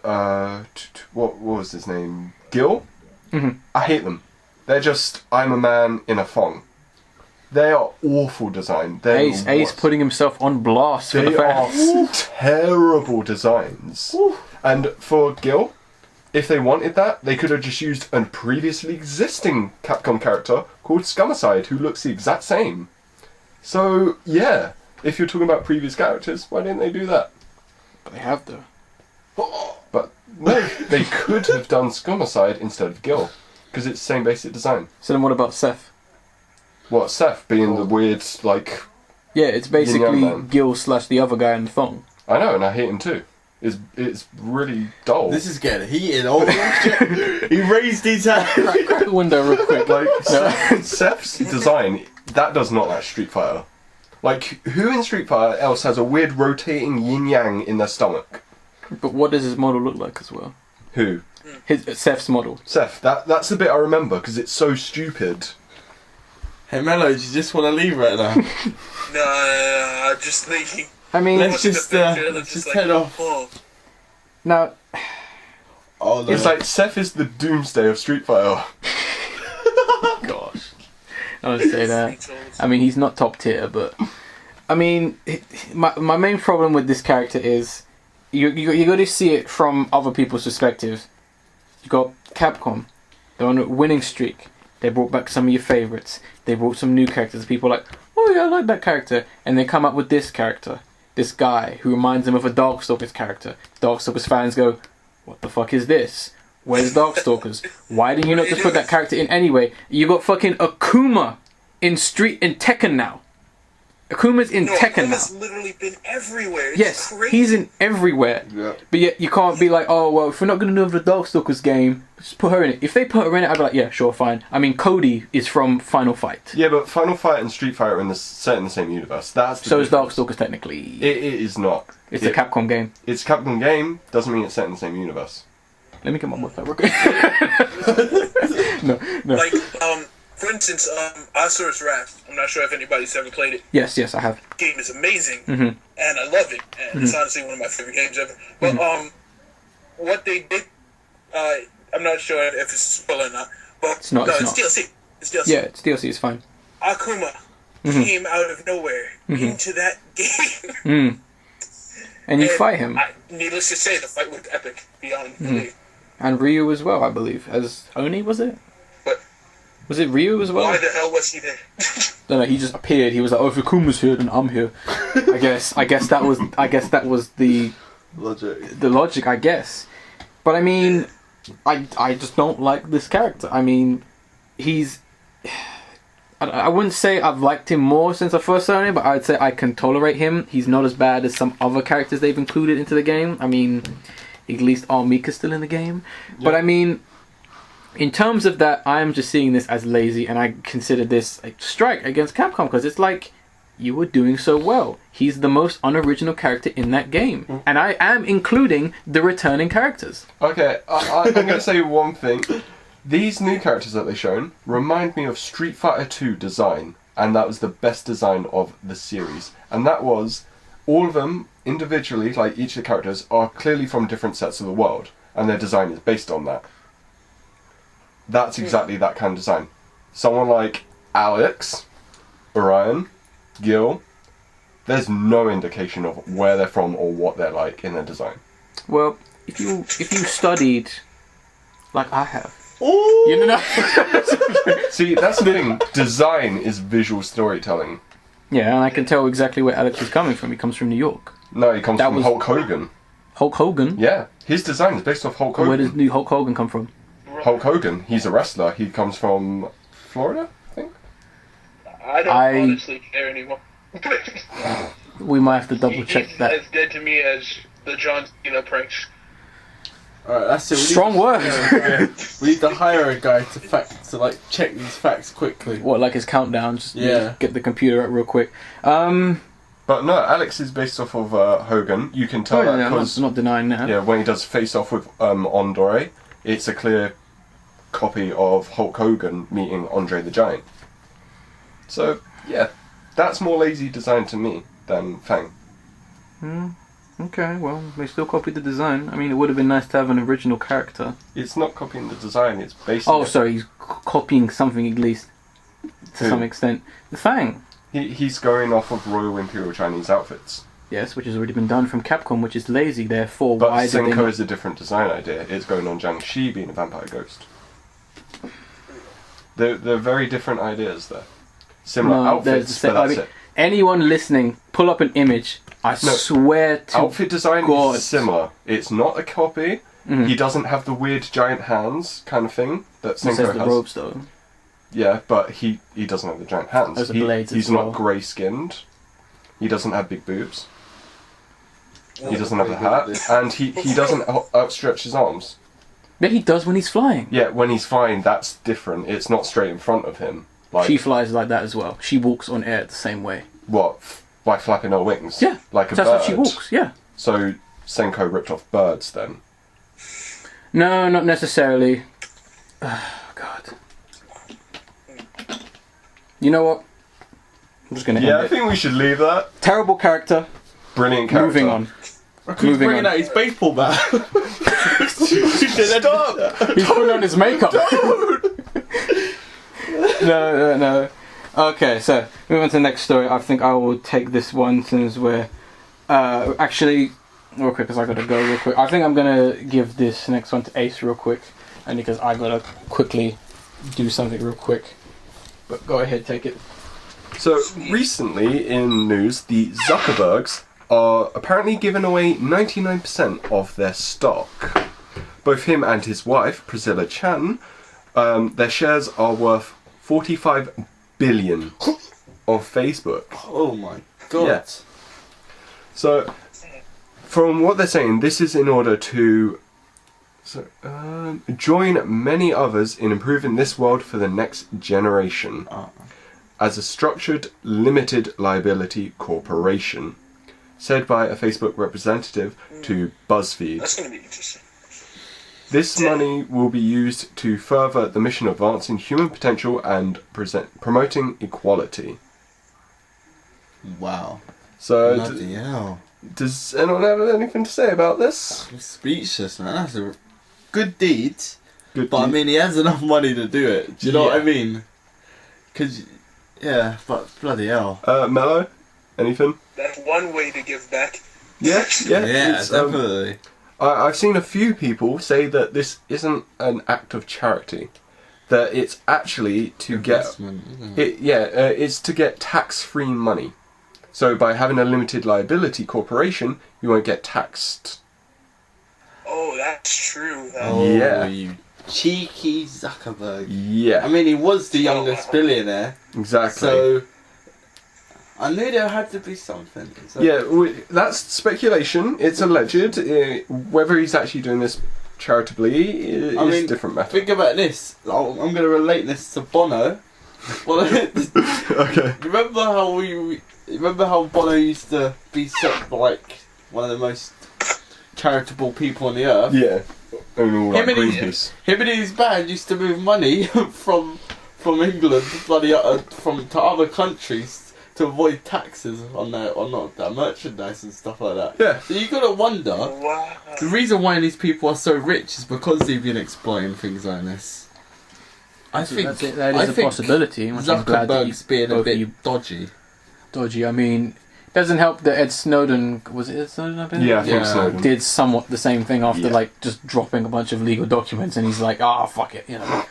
what was his name? Gil. I hate them. They're just I'm a man in a thong. They are awful design. Ace putting himself on blast for the They fans. are terrible designs. And for Gil, if they wanted that, they could have just used a previously existing Capcom character called Scumicide, who looks the exact same. So yeah, if you're talking about previous characters, why didn't they do that? But they have though. But no, they could have done Scumicide instead of Gil, because it's the same basic design. So then what about Seth? What, Seth being the weird, like... Yeah, it's Yin Yang basically Man. Gil / the other guy in the thong. I know, and I hate him too. It's really dull. This is getting heated. Oh shit! He raised his hand. Crack the window real quick. Like, Seth's design, that does not match Street Fighter. Like, who in Street Fighter else has a weird rotating yin-yang in their stomach? But what does his model look like as well? Who? Seth's model. Seth, that's the bit I remember, because it's so stupid. Hey Mello, do you just want to leave right now? No, I'm just thinking. I mean, Let's just head off. Oh, now, Oh, It's like Seth is the doomsday of Street Fighter. gosh. I don't say that. I mean, he's not top tier, but... I mean, my main problem with this character is... You got to see it from other people's perspective. You got Capcom. They're on a winning streak. They brought back some of your favourites. They brought some new characters. People are like, oh yeah, I like that character. And they come up with this character. This guy who reminds them of a Darkstalkers character. Darkstalkers fans go, what the fuck is this? Where's Darkstalkers? Why didn't you not just put that character in anyway? You got fucking Akuma in Tekken now. Akuma's in Tekken now. Akuma's literally been everywhere. It's Yes, crazy. he's in everywhere. Yeah. But yet you can't be like, oh well, if we're not going to do the Darkstalkers game, just put her in it. If they put her in it, I'd be like, yeah, sure, fine. I mean, Cody is from Final Fight. Yeah, but Final Fight and Street Fighter are set in the same universe. That's the So is difference. Darkstalkers technically. It is not. It's a Capcom game. It's a Capcom game, doesn't mean it's set in the same universe. Let me come up with that real quick. No. Like, for instance, Asura's Wrath. I'm not sure if anybody's ever played it. Yes, I have. The game is amazing, Mm-hmm. and I love it. And it's honestly one of my favorite games ever. But what they did, I'm not sure if it's a spoiler or not. But It's not, No, it's it's not. DLC. It's DLC. Yeah, it's DLC, it's fine. Akuma came out of nowhere into that game. Mm. And you fight him. Needless to say, the fight was epic beyond belief. And Ryu as well, I believe. As Oni, was it? But Was it Ryu as well? why the hell was he there? No, he just appeared. He was like, "Oh, if Akuma's here, then I'm here." I guess that was the logic. I guess, but I mean, I just don't like this character. I mean, I wouldn't say I've liked him more since I first saw him, but I'd say I can tolerate him. He's not as bad as some other characters they've included into the game. I mean, at least Armika's still in the game, but I mean. In terms of that, I'm just seeing this as lazy, and I consider this a strike against Capcom, because it's like, you were doing so well. He's the most unoriginal character in that game. And I am including the returning characters. Okay, I'm going to say one thing. These new characters that they've shown remind me of Street Fighter 2 design, and that was the best design of the series. And that was, all of them individually, like each of the characters, are clearly from different sets of the world, and their design is based on that. That's exactly that kind of design. someone like Alex, Orion, Gil, there's no indication of where they're from or what they're like in their design. Well, if you studied, like I have, Ooh. you know. See, that's the thing. Design is visual storytelling. Yeah, and I can tell exactly where Alex is coming from. He comes from New York. No, he comes That from was- Hulk Hogan. Hulk Hogan. Yeah, his design is based off Hulk Hogan. Where does New Hulk Hogan come from? Hulk Hogan, he's a wrestler. He comes from Florida, I think. I don't honestly care anymore. We might have to double check He's that. as dead to me as the John Cena pranks. Alright, that's it. Strong word. We need to hire a guy to like check these facts quickly. What, like his countdown? Just Yeah. get the computer out real quick. But no, Alex is based off of Hogan. You can tell Oh, yeah, that I'm because not denying that. yeah, when he does face off with Andre, it's a clear copy of Hulk Hogan meeting Andre the Giant. So yeah, that's more lazy design to me than Fang. Okay, well, they still copied the design. I mean, it would have been nice to have an original character. It's not copying the design; it's based. Oh, sorry, he's copying something at least to Who? some extent. The Fang. He's going off of Royal Imperial Chinese outfits. Yes, which has already been done from Capcom, which is lazy. Therefore, But why did they Senko not... is a different design idea. It's going on Jiang Shi being a vampire ghost. They're very different ideas there. Similar No, there's outfits, the but same- I that's mean, it. Anyone listening, pull up an image. I swear to Outfit design God. is similar. It's not a copy. Mhm. He doesn't have the weird giant hands kind of thing that It says Senko the has. robes though. Yeah, but he doesn't have the giant hands. There's the blades He's as well. not grey skinned. He doesn't have big boobs. He doesn't have the hat, and he doesn't outstretch his arms. Yeah, he does when he's flying. Yeah, when he's flying, that's different. It's not straight in front of him. Like She flies like that as well. She walks on air the same way. what? By flapping her wings? Yeah, like a that's bird. how she walks. Yeah. So Senko ripped off birds then. No, not necessarily. God. You know what? I'm just gonna Yeah, I end it. think we should leave that. Terrible character. Brilliant character. Moving on. He's Moving bringing on. out his baseball bat. Stop! He's putting on his makeup. No. Okay, so moving on to the next story. I think I will take this one since we're actually real quick because I gotta go real quick. I think I'm gonna give this next one to Ace real quick, and because I gotta quickly do something real quick. But go ahead, take it. So recently in news, the Zuckerbergs are apparently giving away 99% of their stock. Both him and his wife, Priscilla Chan, their shares are worth 45 billion of Facebook. Oh my god. Yeah. So, from what they're saying, this is in order to join many others in improving this world for the next generation as a structured limited liability corporation, said by a Facebook representative to BuzzFeed. That's going to be interesting. This money will be used to further the mission of advancing human potential and promoting equality. Wow. So, Bloody hell. does anyone have anything to say about this? I'm speechless, man. That's a good deed. Good But I deed. mean, he has enough money to do it. Do you know what I Yeah. mean? Because, yeah, but bloody hell. Mellow, anything? That's one way to give back. Yeah. Yeah, it's, definitely. I've seen a few people say that this isn't an act of charity, that it's actually to Investment, isn't it? it's to get tax-free money. So by having a limited liability corporation, you won't get taxed. Oh, that's true. Oh, Yeah. you cheeky Zuckerberg. Yeah, I mean, he was the youngest billionaire, exactly. so I knew there had to be something. So Yeah, that's speculation. It's alleged. Whether he's actually doing this charitably is I mean, a different matter. think about this. I'm going to relate this to Bono. Okay. Remember how Bono used to be such like one of the most charitable people on the earth? Yeah. And all like Him and Greenpeace. Him and his band used to move money from England to other countries to avoid taxes on their merchandise and stuff like that. Yeah. So you gotta wonder, Wow. the reason why these people are so rich is because they've been exploiting things like this. I think that is a possibility. Which I'm glad that Zuckerberg's being a bit dodgy. I mean, it doesn't help that Ed Snowden, was it Ed Snowden up in? Yeah, I think Snowden did somewhat the same thing after like just dropping a bunch of legal documents, and he's like, fuck it, you know.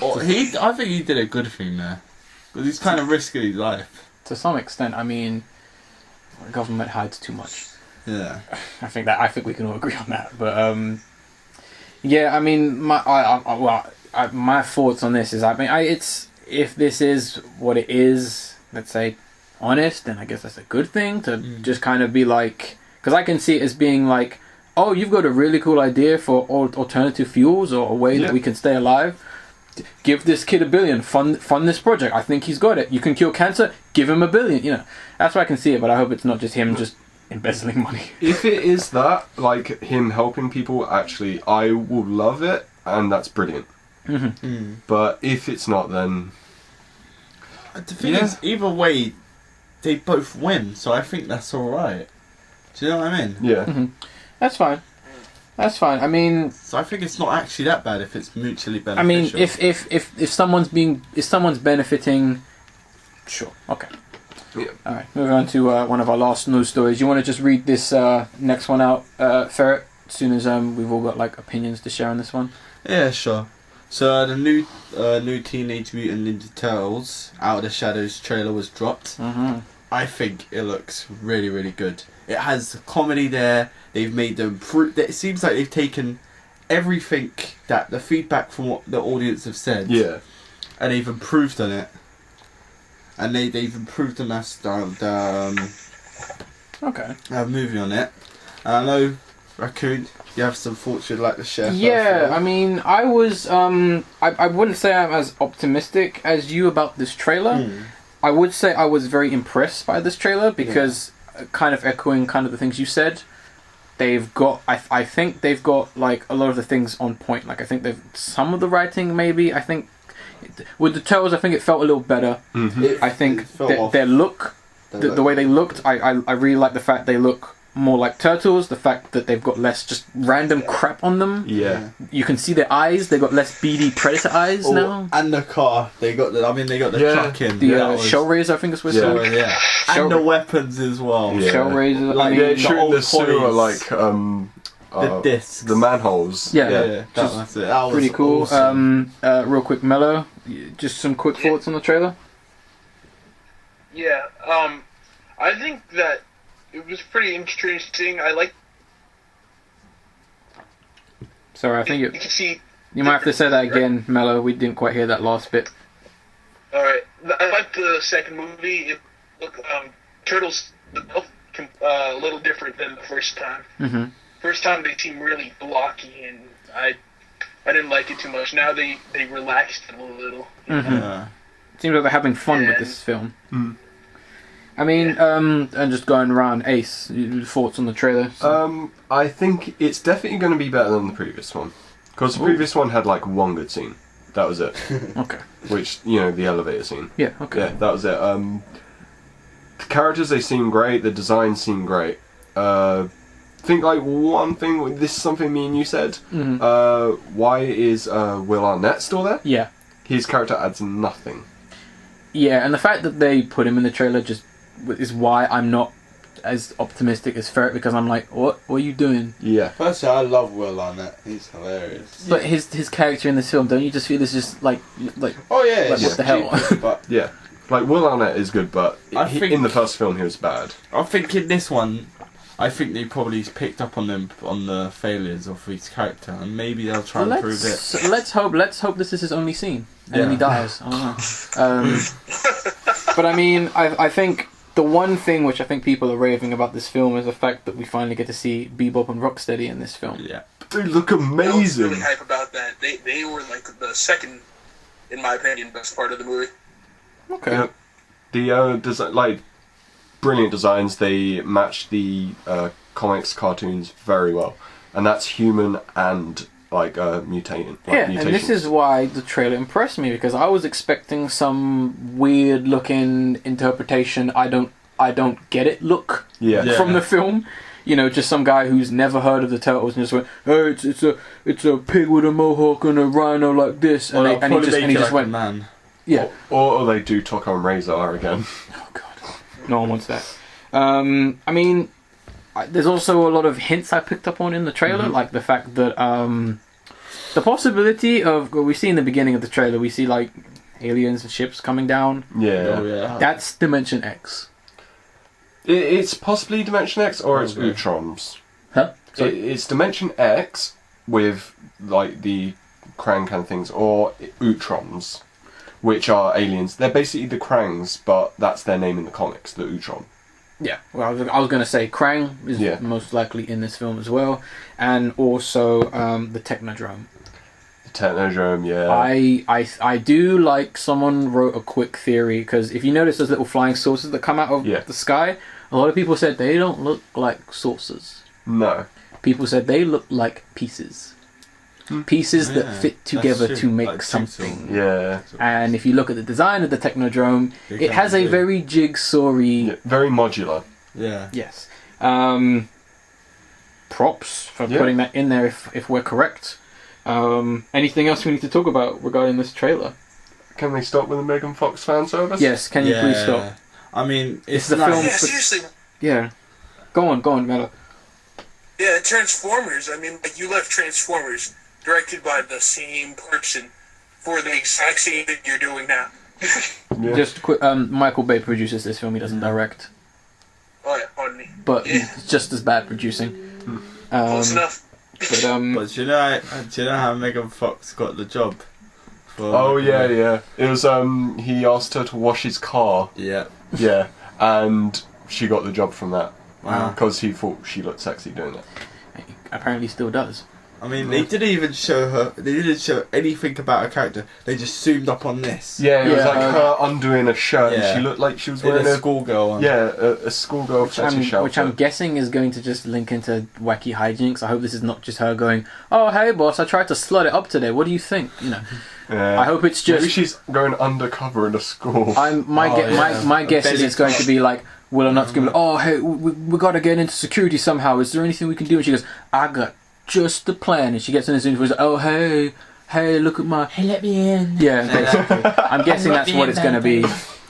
I think he did a good thing there, because he's kind of risking his life. To some extent, I mean, the government hides too much. Yeah, I think we can all agree on that. But yeah, I mean, my thoughts on this is, I mean, it's, if this is what it is, let's say, honest, then I guess that's a good thing to just kind of be like, because I can see it as being like, oh, you've got a really cool idea for alternative fuels or a way that we can stay alive. Give this kid $1 billion, fund this project. I think he's got it. You can cure cancer, give him $1 billion. You know, that's why I can see it. But I hope it's not just him just embezzling money. If it is that, like him helping people, actually, I will love it, and that's brilliant. But if it's not, then the thing is, either way, they both win. So I think that's all right. Do you know what I mean? Yeah, that's fine. That's fine. I mean, so I think it's not actually that bad if it's mutually beneficial. I mean, if someone's benefiting, sure, okay. Yeah. All right, moving on to one of our last news stories. You want to just read this next one out, Ferret? As soon as we've all got like opinions to share on this one. Yeah, sure. So the new Teenage Mutant Ninja Turtles Out of the Shadows trailer was dropped. I think it looks really, really good. It has comedy there. They've made them. It seems like they've taken everything that the feedback from what the audience have said. yeah. And they've improved on it. And they've improved on the movie on it. And I know, Raccoon, you have some thoughts you'd like to share. Yeah, I mean, I was I wouldn't say I'm as optimistic as you about this trailer. I would say I was very impressed by this trailer because, kind of echoing kind of the things you said, they've got, I think they've got like a lot of the things on point. Like I think they've, some of the writing maybe, I think with the Turtles I think it felt a little better. I think their look, the way they looked, I really like the fact they look more like Turtles, the fact that they've got less just random crap on them. Yeah. You can see their eyes, they've got less beady predator eyes now. And the car, they got the truck in. The shell razor, I think it's what it's called. Yeah. And the weapons as well. Yeah. Shell razor, Like, Yeah, the shooting old the sewer, toys. like The discs. the manholes. Yeah. That's it. That was Pretty cool. Awesome. Real quick, Mellow, just some quick thoughts on the trailer? Yeah, I think that it was pretty interesting. I like. Sorry, I think you can see. you might have to say that again, Mellow. We didn't quite hear that last bit. All right, I like the second movie. It looked Turtles a little different than the first time. First time they seemed really blocky, and I didn't like it too much. Now they relaxed it a little. Seems like they're having fun with this film. I mean, and just going around, Ace, your thoughts on the trailer? I think it's definitely going to be better than the previous one. Because the previous one had like one good scene. That was it. Okay. Which, you know, the elevator scene. Yeah, okay. Yeah, that was it. The characters, they seem great. The designs seem great. I think like one thing, this is something me and you said. Why is Will Arnett still there? Yeah. His character adds nothing. Yeah, and the fact that they put him in the trailer just is why I'm not as optimistic as Ferret, because I'm like, what are you doing? Yeah. Personally, I love Will Arnett. He's hilarious. But his character in this film, don't you just feel it's just like oh yeah, like, what the hell? But Yeah. Like, Will Arnett is good, but I think- in the first film he was bad. I think in this one, I think they probably picked up on the failures of his character, and maybe they'll try and improve it. Let's hope this is his only scene, and then he dies. I don't know. But I mean, I think the one thing which I think people are raving about this film is the fact that we finally get to see Bebop and Rocksteady in this film. Yeah. They look I was amazing. really hype about that. They were like the second, in my opinion, best part of the movie. Okay. Yeah. The like brilliant designs. They match the comics cartoons very well, and that's human and like mutating. Like, Yeah, mutations. and this is why the trailer impressed me, because I was expecting some weird looking interpretation. I don't get it look Yeah. from the film. you know, just some guy who's never heard of the Turtles and just went, "Oh, it's a pig with a mohawk and a rhino like this," and, he just went, man. yeah. Or they do Talk on Razor again. Oh god, no one wants that. I mean, there's also a lot of hints I picked up on in the trailer, like the fact that the possibility of we see in the beginning of the trailer, we see like aliens and ships coming down. Yeah. Oh, yeah. That's Dimension X. It's possibly Dimension X or it's Utrons. Huh? Sorry? It's Dimension X with like the Krang kind of things, or Utrons, which are aliens. They're basically the Krangs, but that's their name in the comics, the Utron. Yeah, well, I was going to say Krang is most likely in this film as well, and also the Technodrome. The Technodrome, yeah. I do like someone wrote a quick theory, because if you notice those little flying saucers that come out of the sky, a lot of people said they don't look like saucers. No. People said they look like pieces. Pieces that fit together to make like something. Yeah. And if you look at the design of the Technodrome, it has a very jigsaw-y... very modular. Yeah. Yes. Props for putting that in there if we're correct. Anything else we need to talk about regarding this trailer? Can they stop with the Megan Fox fan service? Yes, can you please stop? I mean, it's the nice. film. Yeah, seriously. Yeah. Go on, Mellow. Yeah, Transformers. I mean, like, you left Transformers directed by the same person for the exact same thing you're doing now. Yeah. Just quick. Michael Bay produces this film. He doesn't direct, Oh yeah, pardon me. but he's just as bad producing. Close enough. But do you know how Megan Fox got the job? Oh yeah. It was he asked her to wash his car. Yeah. Yeah, and she got the job from that. Wow. Because he thought she looked sexy doing it. He apparently still does. I mean, they didn't even show her. They didn't show anything about her character. They just zoomed up on this. Yeah, it was like her undoing a shirt, yeah. and she looked like she was In wearing a schoolgirl one. Yeah, a schoolgirl fetish outfit. Which I'm guessing is going to just link into wacky hijinks. I hope this is not just her going, "Oh hey boss, I tried to slut it up today. What do you think?" You know. Yeah. I hope it's just. Maybe she's going undercover in a school. My guess is it's going to be like Will Arnett's going to be like, "Oh hey, we got to get into security somehow. Is there anything we can do?" And she goes, "I got just the plan." And she gets in this interview and says, "Oh hey, look at my Hey, let me in. yeah." Basically, I'm guessing that's what it's going to be.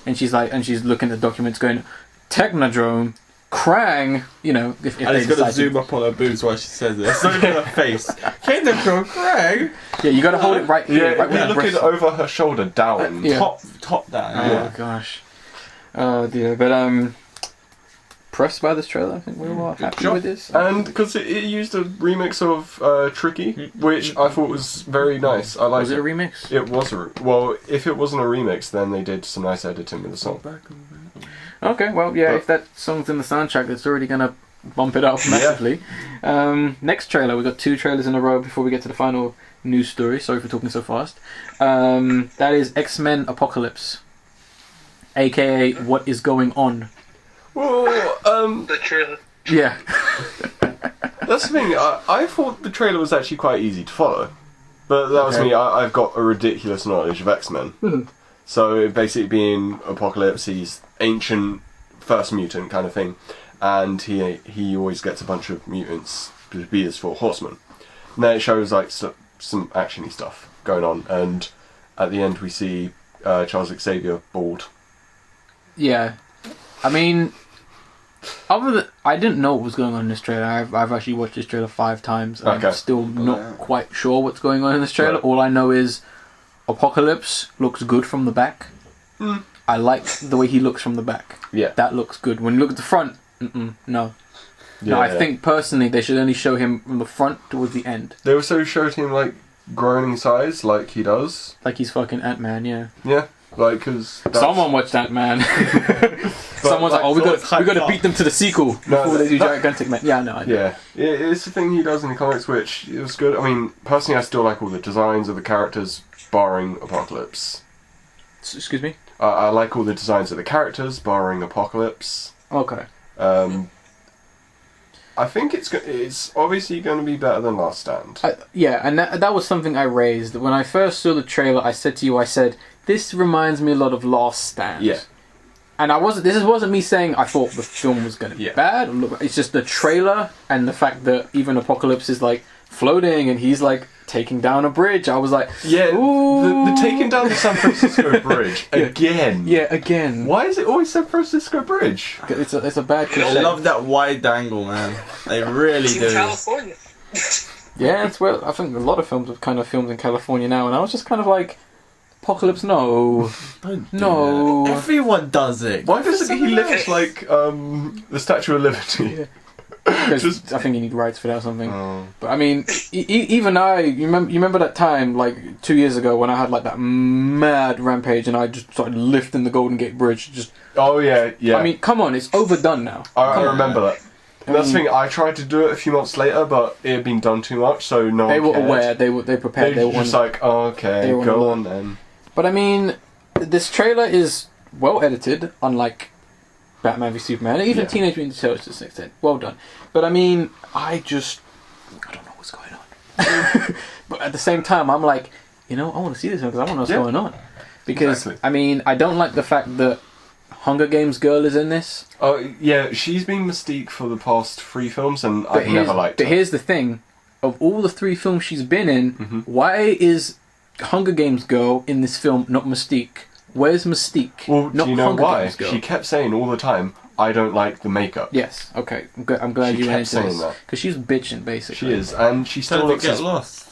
And she's looking at the documents, going, "Technodrome, Krang." You know, if And they it's got to decide zoom up on her boobs while she says it. It's not even her face. Technodrome, Krang. Yeah, you got to hold it right here. Yeah, right we're where the looking breasts- over her shoulder down. Yeah. Top down. Oh Yeah. gosh. Oh dear. But impressed by this trailer. I think we're all happy job. with this. And because it used a remix of Tricky, which I thought was very nice. I liked Was it a remix? It was well, if it wasn't a remix, then they did some nice editing with the song. Okay, well, yeah, But- if that song's in the soundtrack, it's already gonna bump it up massively. Next trailer, we got 2 trailers in a row before we get to the final news story. Sorry for talking so fast. That is X-Men Apocalypse, aka What Is Going On. Well, The trailer. Yeah. that's the thing. I thought the trailer was actually quite easy to follow, but that was me. I've got a ridiculous knowledge of X-Men. So basically, being Apocalypse, he's ancient first mutant kind of thing, and he always gets a bunch of mutants to be his 4 horsemen. And then it shows like some actiony stuff going on, and at the end we see Charles Xavier bald. Yeah. I mean, I didn't know what was going on in this trailer. I've actually watched this trailer 5 times. And I'm still not quite sure what's going on in this trailer. Right. All I know is Apocalypse looks good from the back. I like the way he looks from the back. Yeah. That looks good. When you look at the front, no. No, I think personally they should only show him from the front towards the end. They also showed him like growing in size, like he does. Like he's fucking Ant-Man, yeah. Yeah, like because Someone watched Ant-Man. Someone's like, "Oh, we got to beat them to the sequel before they do Gigantic Man." Yeah, no, I know. Yeah, it's the thing he does in the comics, which it was good. I mean, personally, I still like all the designs of the characters, barring Apocalypse. Excuse me. I like all the designs of the characters, barring Apocalypse. Okay. I think it's obviously going to be better than Last Stand. Yeah, and that was something I raised. When I first saw the trailer, I said to you, this reminds me a lot of Last Stand. Yeah. and this wasn't me saying I thought the film was going to be bad. It's just the trailer and the fact that even Apocalypse is like floating and he's like taking down a bridge. I was like, the taking down the San Francisco Bridge again. Yeah, again. Why is it always San Francisco Bridge? It's a bad I cliche. love that wide angle, man. They really It's in do. California. Yeah, it's where I think a lot of films are kind of filmed in California now, and I was just kind of like, Apocalypse, no. Don't do No. that. Everyone does it. Why doesn't he lift like the Statue of Liberty? Because I think you need rights for that or something. Oh. But I mean, even you remember that time, like 2 years ago, when I had like that mad rampage and I just started lifting the Golden Gate Bridge. Just, Oh yeah. I mean, come on, it's overdone now. I remember that. That's the thing. I tried to do it a few months later, but it had been done too much, so no They one were cared. aware. They prepared. They were just like, oh, okay, they were go on on then. But I mean, this trailer is well edited, unlike Batman v Superman, and even Teenage Mutant Ninja Turtles to some extent. Well done. But I mean, I don't know what's going on. But at the same time, I'm like, I want to see this one because I want to know what's going on. Because, Exactly. I mean, I don't like the fact that Hunger Games girl is in this. Oh yeah, she's been Mystique for the past 3 films, and I've never liked her. But here's the thing. Of all the 3 films she's been in, why is Hunger Games girl in this film not Mystique? Where's Mystique? Well, not do you know Hunger why? Games girl. She kept saying all the time, I don't like the makeup. Yes, okay. I'm glad She you kept went into saying this. that. Because she's bitching, basically. She is, and she still Don't looks get lost.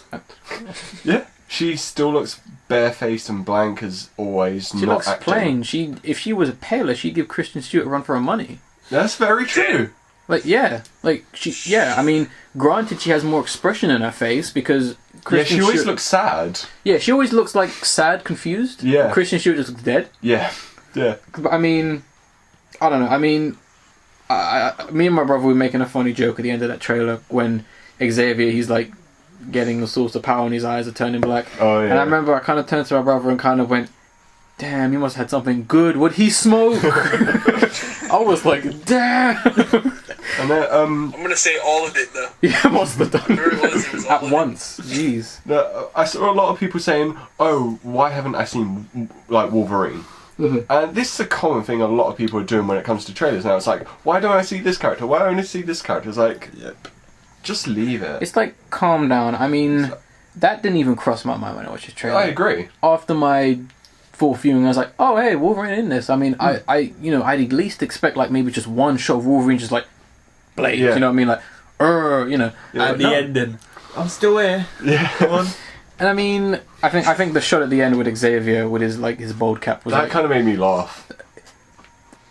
Yeah, she still looks barefaced and blank as always. She not looks acting. plain. If she was paler, she'd give Kristen Stewart a run for her money. That's very true. I mean, granted, she has more expression in her face because Kristen she always Stewart, looks sad. Yeah, she always looks like sad, confused. Yeah. Kristen Stewart just looks dead. Yeah. But I mean, I don't know. I mean, me and my brother were making a funny joke at the end of that trailer when Xavier, he's like getting the source of power and his eyes are turning black. Oh yeah. And I remember I kind of turned to my brother and kind of went, damn, he must have had something good. Would he smoke? I was like, damn. And then I'm gonna say all of it though. Yeah, must have done. Whatever it was all At of it. once. Jeez. I saw a lot of people saying, "Oh, why haven't I seen like Wolverine?" And this is a common thing a lot of people are doing when it comes to trailers now. It's like, why don't I see this character? Why do I only see this character? It's like, just leave it. It's like, calm down. I mean, that didn't even cross my mind when I watched this trailer. I agree. After my full viewing, I was like, oh, hey, Wolverine in this. I mean, I'd at least expect like maybe just one shot of Wolverine just like, Blade. Yeah. You know what I mean? Like, At the ending. I'm still here. Yeah. Come on. And I mean, I think the shot at the end with Xavier with his bald cap was That like, kind of made me laugh.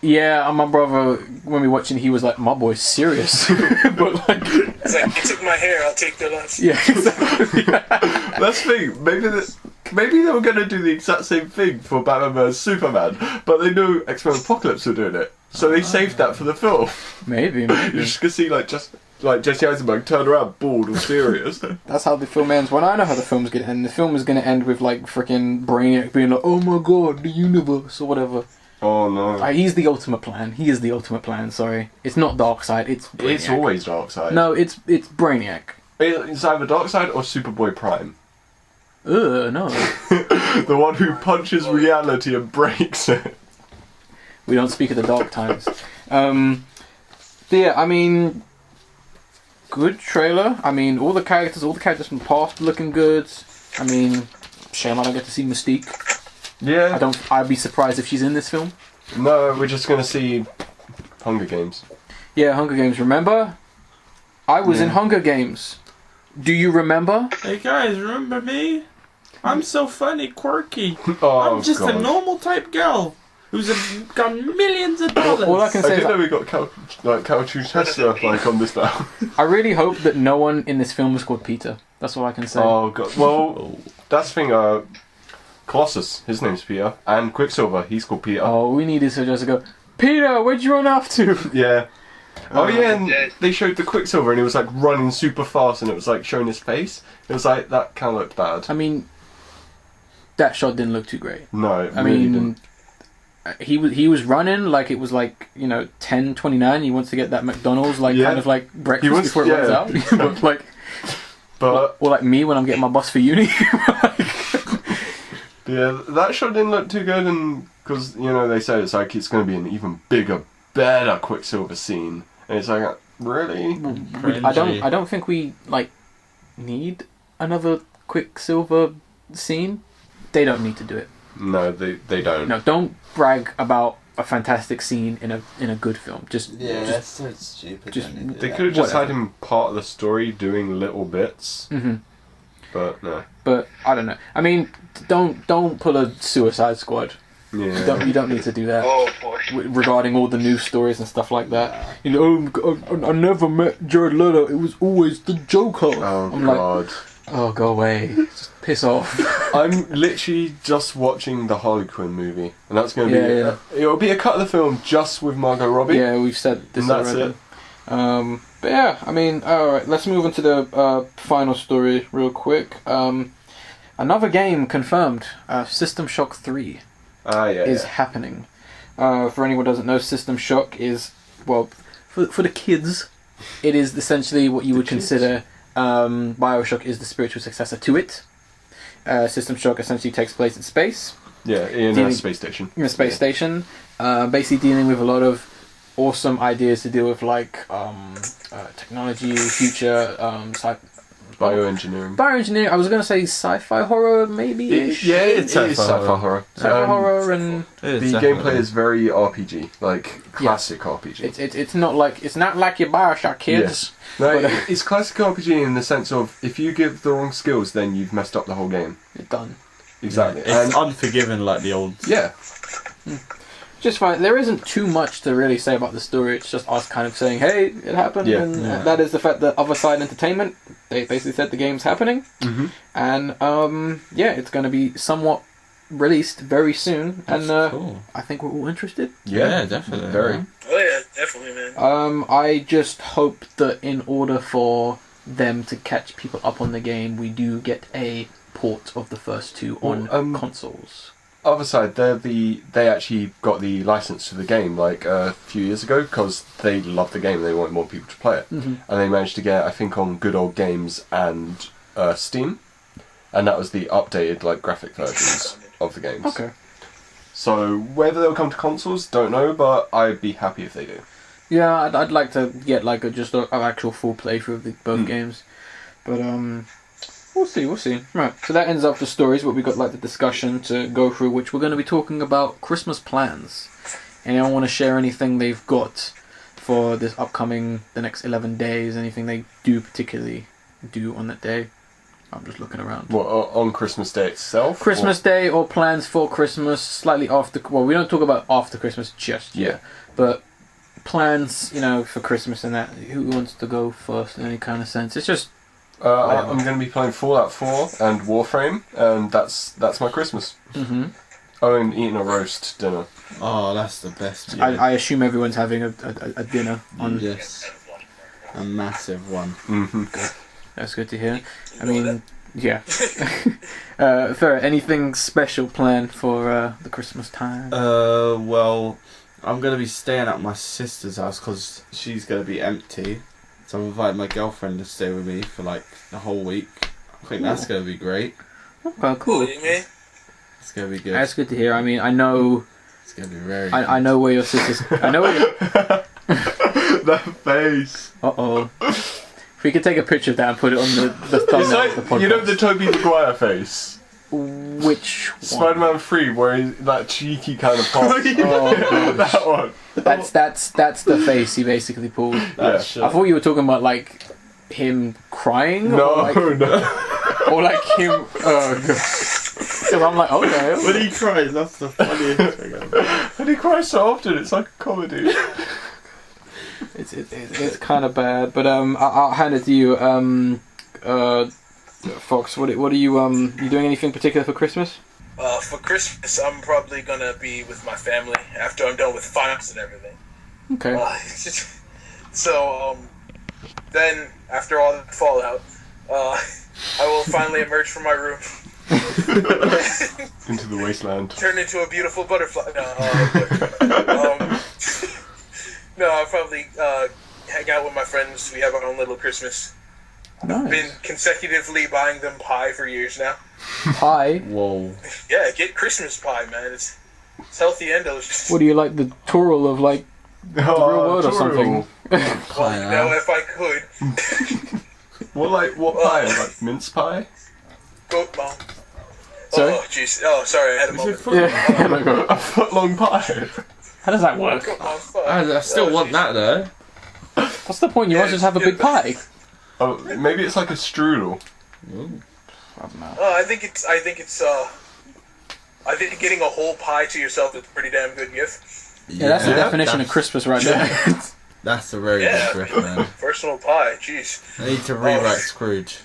yeah. And my brother, when we were watching, he was like, my boy's serious. But like, It's like, you took my hair, I'll take the less. yeah, exactly. That's the thing. Maybe they were going to do the exact same thing for Batman vs Superman, but they knew X-Men Apocalypse were doing it, so they saved that for the film. maybe. You're just gonna see like Jesse Eisenberg turn around, bald or serious. That's how the film ends. When I know how the film's gonna end, the film is gonna end with like freaking Brainiac being like, "Oh my god, the universe" or whatever. Oh no! He's the ultimate plan. He is the ultimate plan. Sorry, it's not Darkseid. It's Brainiac. It's always Darkseid. No, it's Brainiac. It's either Darkseid or Superboy Prime. No. The one who punches reality and breaks it. We don't speak of the dark times. Yeah, I mean, good trailer. I mean, all the characters from the past looking good. I mean, shame I don't get to see Mystique. Yeah. I'd be surprised if she's in this film. No, we're just gonna see Hunger Games. Yeah, Hunger Games. Remember? I was in Hunger Games. Do you remember? Hey guys, remember me? I'm so funny, quirky. Oh, I'm just God. a normal type girl who's got millions of dollars. All I can I say didn't know is we got Couch Tesla like on this now. I really hope that no one in this film is called Peter. That's all I can say. Oh God. Well, that's the thing. Colossus, his name's Peter, and Quicksilver, he's called Peter. Oh, we needed to just go, Peter, where'd you run off to? Yeah. Oh yeah, and dead. they showed the Quicksilver and he was like running super fast and it was like showing his face. It was like, that kind of looked bad. I mean, that shot didn't look too great. No, it I really mean, didn't. he was running like it was like 10:29. He wants to get that McDonald's Yeah. kind of like breakfast He wants- before it runs out. But like, But or like me when I'm getting my bus for uni. Yeah, that shot didn't look too good, and because they say it's like it's going to be an even bigger, better Quicksilver scene, and it's like, really? I don't think we need another Quicksilver scene. They don't need to do it. No, they don't. No, don't brag about a fantastic scene in a good film. That's so stupid. They could have just had him part of the story doing little bits. Mm-hmm. But no. But I don't know. I mean, don't pull a Suicide Squad. Yeah. You don't need to do that. Oh boy. Regarding all the news stories and stuff like that. I never met Jared Leto. It was always the Joker. Oh I'm God. Oh, go away. Just piss off. I'm literally just watching the Harley Quinn movie, and that's going to be it'll be a cut of the film just with Margot Robbie. Yeah, we've said this and that's already. it. But yeah, I mean, alright, let's move on to the final story real quick. Another game confirmed. System Shock 3 is happening. For anyone who doesn't know, System Shock is, well, for the kids, it is essentially what you would consider Bioshock is the spiritual successor to it. System Shock essentially takes place in space. Yeah, in a space station. In a space station. Basically dealing with a lot of awesome ideas to deal with, technology, future, bioengineering. Bioengineering. I was going to say sci-fi horror, maybe. It's sci-fi horror. Sci-fi horror, and the gameplay is very RPG, classic RPG. It's not like your Bioshock, kids. No, it's classic RPG in the sense of if you give the wrong skills, then you've messed up the whole game. You're done. Exactly. It's unforgiving like the old. Yeah. Just fine. There isn't too much to really say about the story. It's just us kind of saying, "Hey, it happened," and that is the fact that Other Side Entertainment, they basically said the game's happening, and it's going to be somewhat released very soon, and cool. I think we're all interested. Yeah, definitely. Very. Oh yeah, definitely, man. I just hope that in order for them to catch people up on the game, we do get a port of the first two on consoles. Other Side, they actually got the license to the game a few years ago because they loved the game. They wanted more people to play it, and they managed to get, I think, on Good Old Games and Steam, and that was the updated graphic versions of the games. Okay. So whether they'll come to consoles, don't know, but I'd be happy if they do. Yeah, I'd like to get just an actual full playthrough of both games, but we'll see. Right, so that ends up the stories, but we got the discussion to go through, which we're going to be talking about Christmas plans. Anyone want to share anything they've got for this upcoming, the next 11 days? Anything they particularly do on that day? I'm just looking around. What, on Christmas Day itself? Christmas Day or plans for Christmas, slightly after... Well, we don't talk about after Christmas just yet, but plans, for Christmas and that. Who wants to go first in any kind of sense? It's just... I'm going to be playing Fallout 4 and Warframe, and that's my Christmas. Mm-hmm. Oh, and eating a roast dinner. Oh, that's the best. I assume everyone's having a dinner on... Yes. A massive one. Mm-hmm. Good. That's good to hear. I mean, yeah. Ferret, anything special planned for the Christmas time? Well, I'm going to be staying at my sister's house because she's going to be empty. So I've invited my girlfriend to stay with me for the whole week. I think that's going to be great. Okay, cool. It's going to be good. That's good to hear. I mean, I know... It's going to be very good. I know where your sister's... I know where... That face. Uh-oh. If we could take a picture of that and put it on the thumbnail of the podcast. You know the Tobey Maguire face? Which one? Spider-Man 3, where he's that cheeky kind of pop. Oh, that one. That's the face he basically pulled. Yeah. I thought you were talking about him crying. No, or or him. Oh god. So I'm like, okay. When he cries, that's the funniest thing ever. And he cries so often, it's like a comedy. It's kind of bad, but I'll hand it to you. Fox, what are you you doing anything particular for Christmas? For Christmas, I'm probably gonna be with my family after I'm done with finals and everything. Okay. Then after all the fallout, I will finally emerge from my room. Into the wasteland. Turn into a beautiful butterfly. No, I'll probably hang out with my friends. We have our own little Christmas. Nice. Been consecutively buying them pie for years now. Pie? Whoa. Yeah, get Christmas pie, man. It's healthy and delicious. What do you like, the tural of like the real world or something? Well, you know, if I could. What pie? Like mince pie? Goat mom. Sorry? Oh, jeez. Oh, sorry, I had a moment. Yeah. A foot long pie. How does that work? Goat mom's pie. I still want jeez. that though. What's the point? You might just have a big pie. Oh, maybe it's like a strudel. I don't know. I think getting a whole pie to yourself is a pretty damn good gift. Yeah, that's the definition of Christmas right there. That's a very Yeah. good gift, man. Personal pie, jeez. I need to rewrite Scrooge.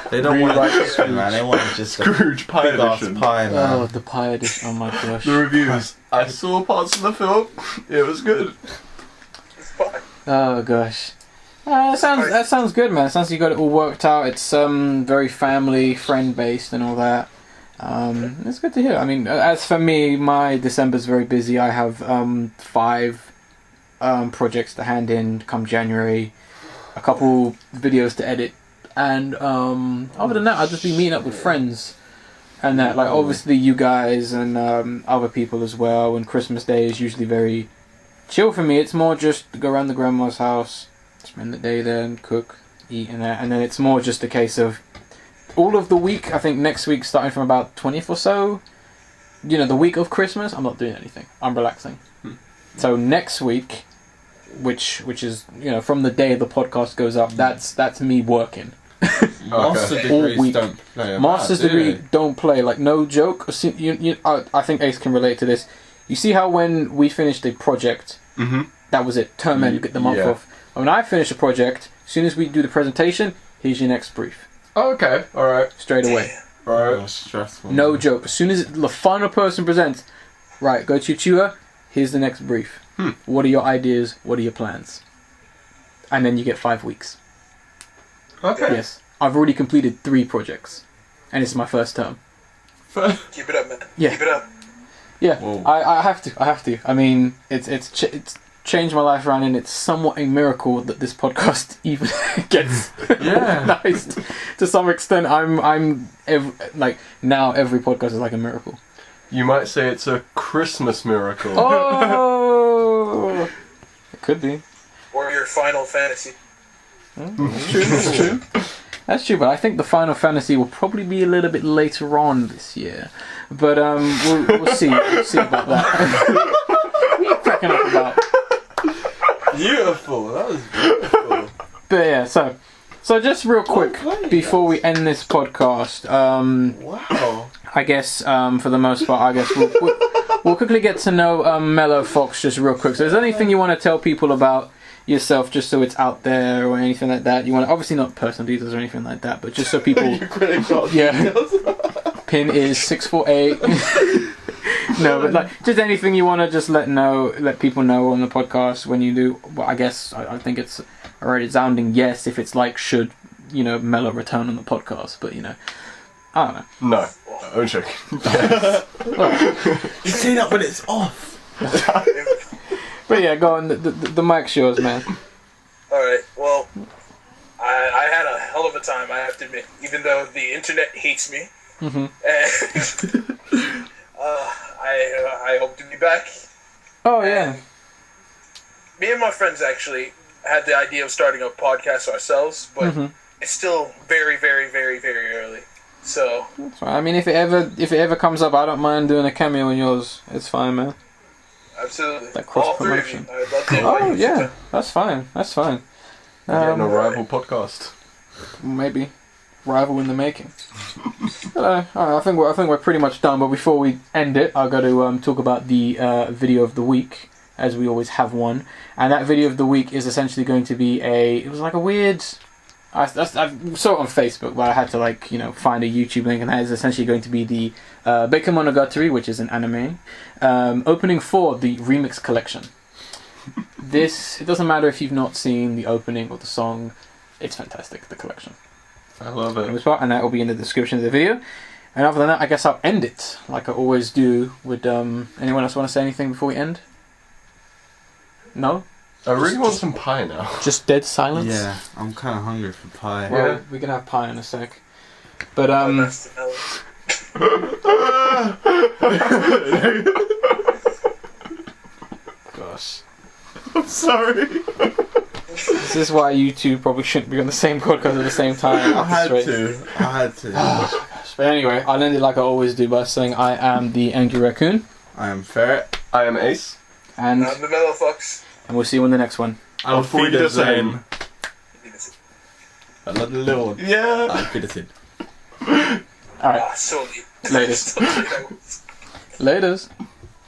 They don't want to Scrooge, man. They want just a Scrooge pie big ass edition. pie, man. Oh, the pie edition. Oh my gosh. The reviews. I saw parts of the film. It was good. It's pie. Oh gosh. That sounds good, man. It sounds like you got it all worked out. It's very family, friend based, and all that. It's good to hear. I mean, as for me, my December's very busy. I have 5 projects to hand in come January, a couple videos to edit, and other than that, I'll just be meeting up with friends. And that, like, obviously you guys and other people as well. And Christmas Day is usually very chill for me. It's more just go around the grandma's house, spend the day there and cook, eat and that. And then it's more just a case of all of the week. I think next week, starting from about 20th or so, you know, the week of Christmas, I'm not doing anything. I'm relaxing. So next week, which is, you know, from the day the podcast goes up, that's me working. Master All degrees week. don't play about, Master's do degree they? don't play, like, no joke. I think Ace can relate to this. You see how when we finished a project, that was it, term end, you get the month Yeah. off. When I finish a project, as soon as we do the presentation, here's your next brief. Oh, okay. Alright. Straight away. Oh, Alright. stressful. No joke. As soon as the final person presents, right, go to your tutor, here's the next brief. What are your ideas? What are your plans? And then you get 5 weeks. Okay. Yes. I've already completed 3 projects. And it's my first term. Keep it up, man. Yeah. Keep it up. Yeah, Whoa. I have to. I mean, it's changed my life around, and it's somewhat a miracle that this podcast even gets recognized. To some extent, now every podcast is like a miracle. You might say it's a Christmas miracle. Oh, it could be. Or your Final Fantasy. That's true. That's true. That's true, but I think the Final Fantasy will probably be a little bit later on this year. But we'll see. We'll see about that. What are you cracking up about? Beautiful. That was beautiful. But yeah, so just real quick before we end this podcast, Wow. I guess for the most part, I guess we'll quickly get to know Mellow Fox just real quick. So, is there anything you want to tell people about yourself, just so it's out there, or anything like that? You want to, obviously not personal details or anything like that, but just so people. Yeah. Pin is 648. No, but like just anything you want to just let people know on the podcast when you do. Well, I guess I think it's a resounding yes if it's like, should, you know, Mellow return on the podcast, but, you know, I don't know. No. I'm joking. You say that when it's off. But yeah, go on. The mic's yours, man. Alright, well, I had a hell of a time, I have to admit, even though the internet hates me. Mm-hmm. And I hope to be back. Oh yeah. Me and my friends actually had the idea of starting a podcast ourselves, but it's still very, very, very, very early. So That's fine. I mean, if it ever comes up, I don't mind doing a cameo in yours. It's fine, man. absolutely, That cross all 3 of you. promotion. I'd love to invite Oh you yeah, sometime. that's fine. That's fine. Getting a rival podcast. Maybe rival in the making. Alright, I think we're pretty much done. But before we end it, I've got to talk about the video of the week, as we always have one. And that video of the week is essentially going to be it was like a weird. I saw it on Facebook, but I had to, like, you know, find a YouTube link, and that is essentially going to be the Bakemonogatari, which is an anime, opening for the remix collection. It doesn't matter if you've not seen the opening or the song, it's fantastic, the collection. I love it. And that will be in the description of the video. And other than that, I guess I'll end it, like I always do. Would anyone else want to say anything before we end? No? I really want some pie now. Just dead silence. Yeah, I'm kind of hungry for pie. Well, Yeah. we can have pie in a sec. But That's the gosh, I'm sorry. this is why you two probably shouldn't be on the same podcast at the same time. I had Straight. to. But anyway, I'll end it like I always do by saying I am the Angry Raccoon, I am Ferret. I am Ace. and I'm the Mellow Fox. we'll see you in the next one. I'll feed the same. Ah, Another little one. Yeah. I'll feed the same. All right, solely. Latest. Laters.